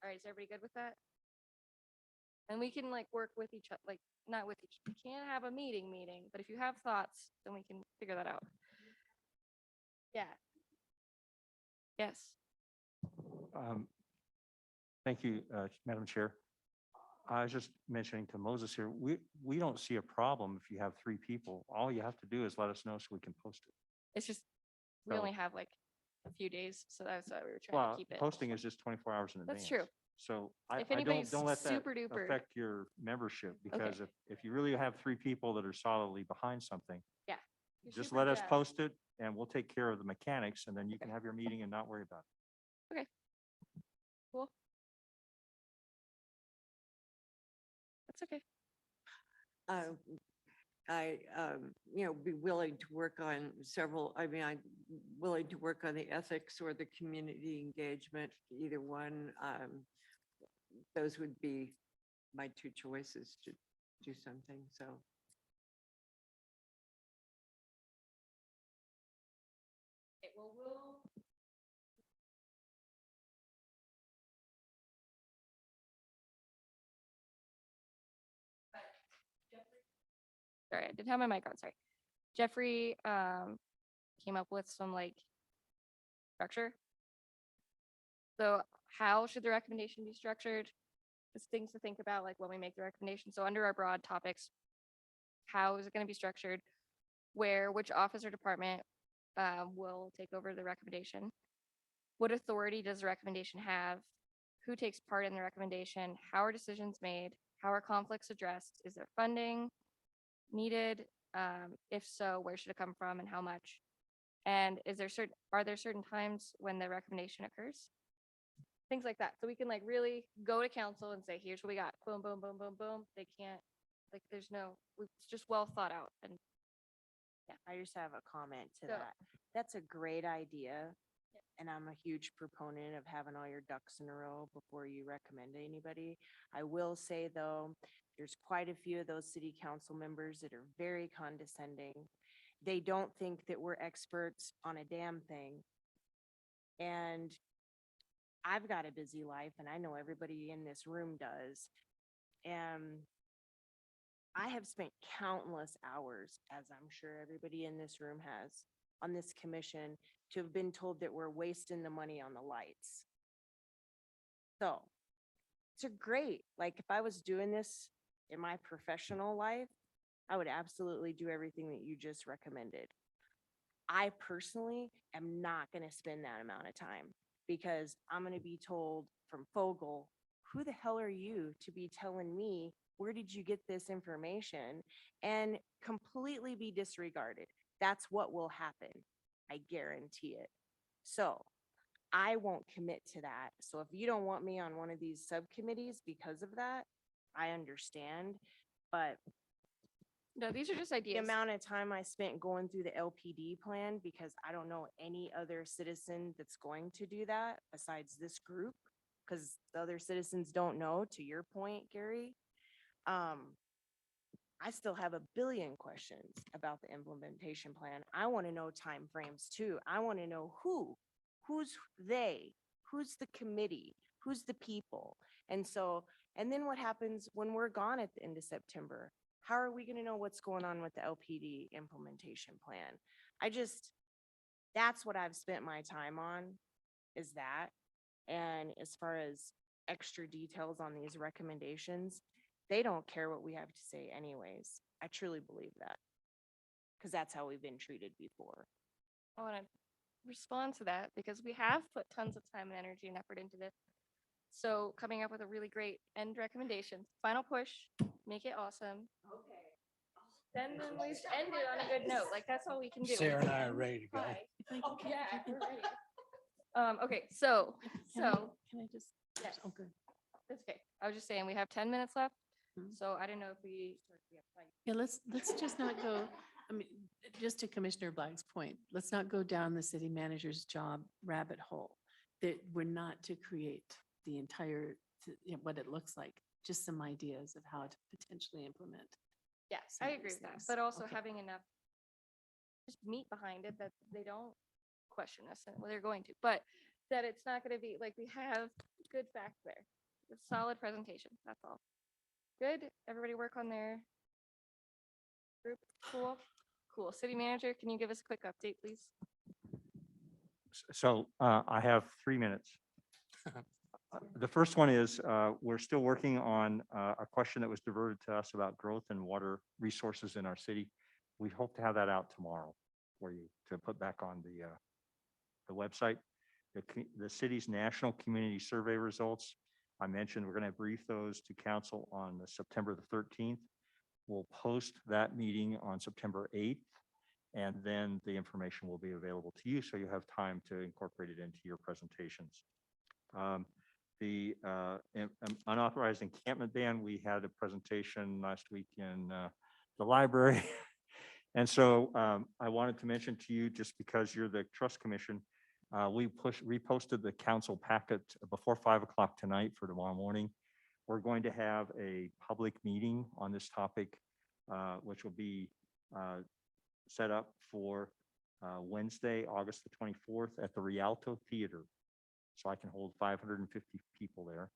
all right, is everybody good with that? And we can like work with each other, like not with each, we can't have a meeting, but if you have thoughts, then we can figure that out. Yeah. Yes. Thank you, Madam Chair. I was just mentioning to Moses here, we don't see a problem if you have 3 people. All you have to do is let us know so we can post it. It's just, we So- only have like a few days, so that's why we were trying to Well, keep it. posting is just 24 hours in advance. That's true. So If I anybody's don't let that super duper- affect your membership, because if you really have 3 people that are solidly behind something, Yeah. You're just super let us jazzed. post it and we'll take care of the mechanics, and then you can have your meeting and not worry about it. Cool. That's okay. Be willing to work on several, I'm willing to work on the ethics or the community engagement, either one. Those would be my 2 choices to do something, so. Okay, well, we'll. Sorry, I didn't have my mic on, sorry. Jeffrey came up with some like structure. So how should the recommendation be structured? Just things to think about, like when we make the recommendation. So under our broad topics, how is it going to be structured? Which office or department will take over the recommendation? What authority does the recommendation have? Who takes part in the recommendation? How are decisions made? How are conflicts addressed? Is there funding needed? If so, where should it come from and how much? And are there certain times when the recommendation occurs? Things like that. So we can like really go to council and say, here's what we got. Boom, boom, boom, boom, boom. They can't, like, it's just well thought out. And I just have a comment to So- that. That's a great idea. And I'm a huge proponent of having all your ducks in a row before you recommend anybody. I will say though, there's quite a few of those city council members that are very condescending. They don't think that we're experts on a damn thing. And I've got a busy life and I know everybody in this room does. And I have spent countless hours, as I'm sure everybody in this room has, on this commission to have been told that we're wasting the money on the lights. So it's great. Like if I was doing this in my professional life, I would absolutely do everything that you just recommended. I personally am not going to spend that amount of time because I'm going to be told from Fogel, who the hell are you to be telling me, where did you get this information? And completely be disregarded. That's what will happen. I guarantee it. So I won't commit to that. So if you don't want me on one of these subcommittees because of that, I understand. But No, these are just the ideas. amount of time I spent going through the LPD plan, because I don't know any other citizen that's going to do that besides this group, because the other citizens don't know, to your point, Gary. I still have a billion questions about the implementation plan. I want to know timeframes too. I want to know who's they, who's the committee, who's the people. And so, and then what happens when we're gone at the end of September? How are we going to know what's going on with the LPD implementation plan? That's what I've spent my time on, is that. And as far as extra details on these recommendations, they don't care what we have to say anyways. I truly believe that. Because that's how we've been treated before. I want to respond to that because we have put tons of time and energy and effort into this. So coming up with a really great end recommendation, final push, make it awesome. Okay. Then at least end it on a good note. Like that's all we can do. Sarah and I are ready to go. Hi. Yeah, we're ready. Okay, so, Can I just? yes. Oh, good. That's okay. I was just saying, we have 10 minutes left. Mhm. So I don't know if we. Yeah, let's just not go, I mean, just to Commissioner Black's point, let's not go down the city manager's job rabbit hole. That we're not to create the entire, what it looks like, just some ideas of how to potentially implement. Yes, some I of agree these with that, things. but also Okay. having enough just meat behind it that they don't question us and well, they're going to, but that it's not going to be like we have good facts there. A solid presentation. That's all. Good. Everybody work on their group. Cool. Cool. City manager, can you give us a quick update, please? So I have 3 minutes. The first one is, we're still working on a question that was diverted to us about growth and water resources in our city. We hope to have that out tomorrow for you to put back on the website. The city's national community survey results, I mentioned we're going to brief those to council on September the 13th. We'll post that meeting on September 8th, and then the information will be available to you, so you have time to incorporate it into your presentations. The unauthorized encampment ban, we had a presentation last week in the library. And so I wanted to mention to you, just because you're the trust commission, we reposted the council packet before 5 o'clock tonight for tomorrow morning. We're going to have a public meeting on this topic, which will be set up for Wednesday, August the 24th at the Rialto Theater. So I can hold 550 people there.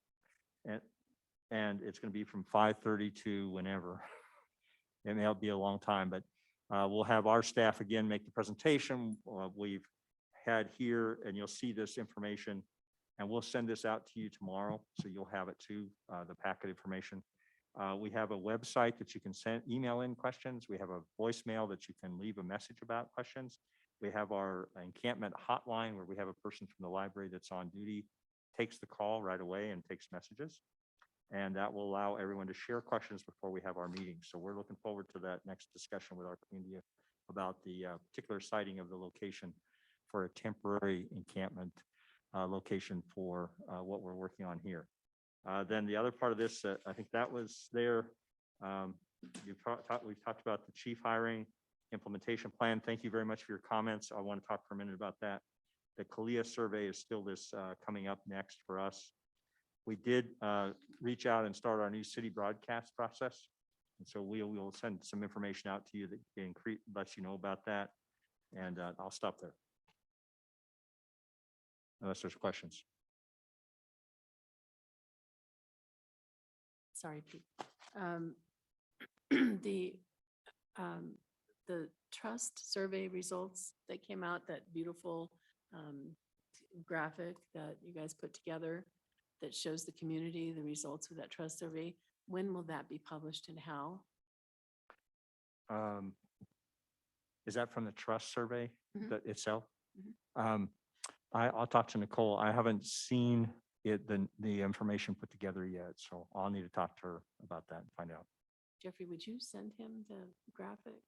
And it's going to be from 5:30 to whenever. It may be a long time, but we'll have our staff again make the presentation. We've had here, and you'll see this information, and we'll send this out to you tomorrow, so you'll have it too, the packet information. We have a website that you can email in questions. We have a voicemail that you can leave a message about questions. We have our encampment hotline where we have a person from the library that's on duty, takes the call right away and takes messages. And that will allow everyone to share questions before we have our meeting. So we're looking forward to that next discussion with our community about the particular siting of the location for a temporary encampment location for what we're working on here. Then the other part of this, I think that was there. We've talked about the chief hiring implementation plan. Thank you very much for your comments. I want to talk for a minute about that. The CALIA survey is still coming up next for us. We did reach out and start our new city broadcast process. And so we will send some information out to you that lets you know about that. And I'll stop there. Unless there's questions. Sorry, Pete. The trust survey results that came out, that beautiful graphic that you guys put together that shows the community, the results of that trust survey. When will that be published and how? Is that from the trust survey Mhm. that itself? Mhm. I'll talk to Nicole. I haven't seen the information put together yet, so I'll need to talk to her about that and find out. Jeffrey, would you send him the graphic,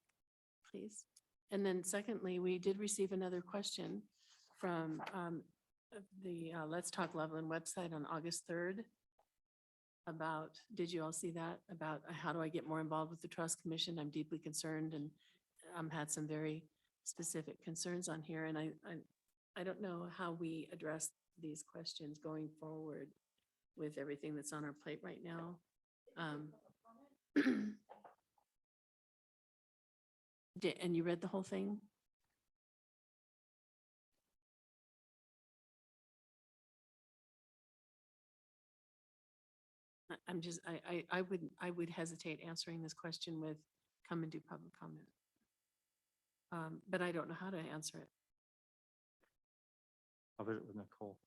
please? And then secondly, we did receive another question from the Let's Talk Loveland website on August 3rd. about, did you all see that? About how do I get more involved with the Trust Commission? I'm deeply concerned and had some very specific concerns on here. And I don't know how we address these questions going forward with everything that's on our plate right now. And you read the whole thing? I'm just, I would hesitate answering this question with come and do public comment. But I don't know how to answer it. I'll visit with Nicole.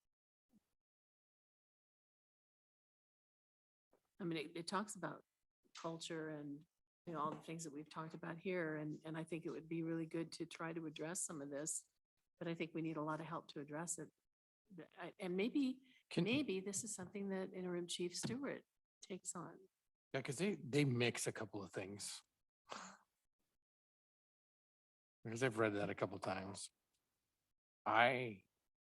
I mean, it talks about culture and, you know, all the things that we've talked about here. And I think it would be really good to try to address some of this. But I think we need a lot of help to address it. And maybe this is something that interim chief Stewart takes on. Yeah, because they mix a couple of things. Because I've read that a couple of times. I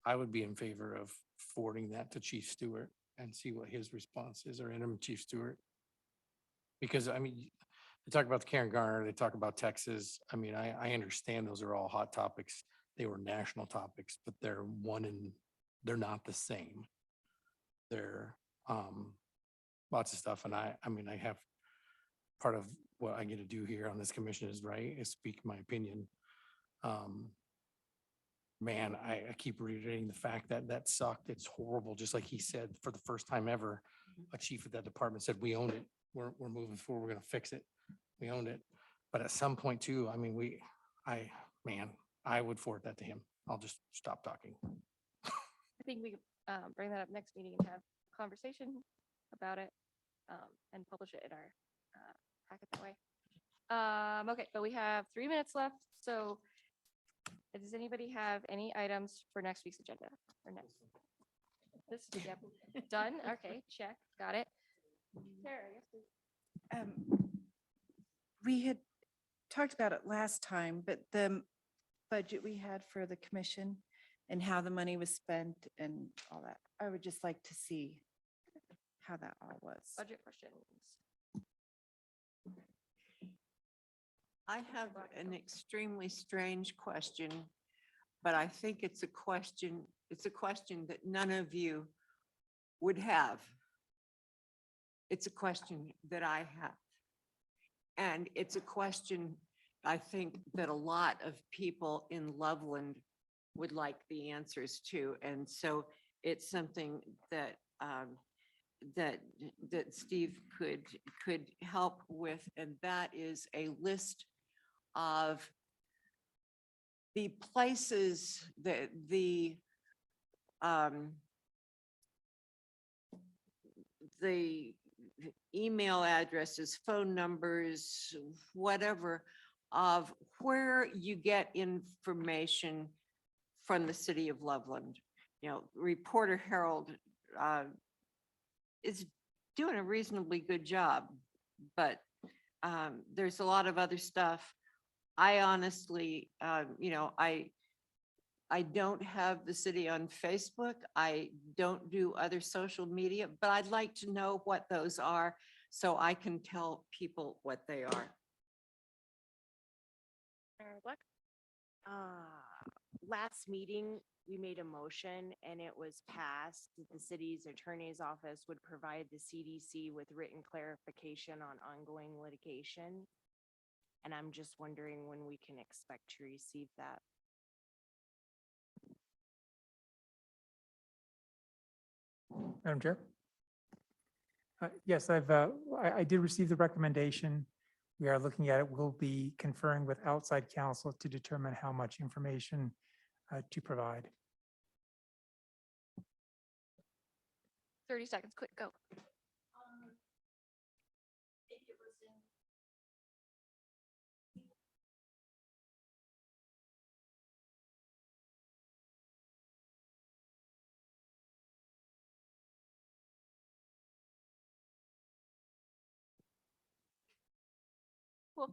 would be in favor of forwarding that to Chief Stewart and see what his response is, or interim Chief Stewart. Because I mean, they talk about the Karen Garner, they talk about Texas. I mean, I understand those are all hot topics. They were national topics, but they're not the same. They're lots of stuff. And I mean, I have part of what I get to do here on this commission is speak my opinion. Man, I keep reiterating the fact that that sucked. It's horrible. Just like he said, for the first time ever, a chief of that department said, we own it. We're moving forward. We're going to fix it. We owned it. But at some point too, I mean, I would forward that to him. I'll just stop talking. I think we could bring that up next meeting and have a conversation about it and publish it in our packet that way. Okay, but we have 3 minutes left. So does anybody have any items for next week's agenda or next? This, yep, done. Okay, check, got it. Sarah, yes, please. We had talked about it last time, but the budget we had for the commission and how the money was spent and all that, I would just like to see how that all was. Budget questions. I have an extremely strange question, but I think it's a question that none of you would have. It's a question that I have. And it's a question I think that a lot of people in Loveland would like the answers to. And so it's something that that Steve could help with, and that is a list of the places that the email addresses, phone numbers, whatever, of where you get information from the city of Loveland. You know, Reporter Herald is doing a reasonably good job, but there's a lot of other stuff. I honestly, you know, I don't have the city on Facebook. I don't do other social media, but I'd like to know what those are so I can tell people what they are. Black. Last meeting, we made a motion and it was passed that the city's attorney's office would provide the CDC with written clarification on ongoing litigation. And I'm just wondering when we can expect to receive that. Madam Chair? Yes, I did receive the recommendation. We are looking at it. We'll be conferring with outside counsel to determine how much information to provide. 30 seconds, quick, go. Cool.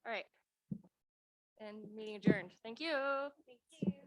All right. And meeting adjourned. Thank you. Thank you.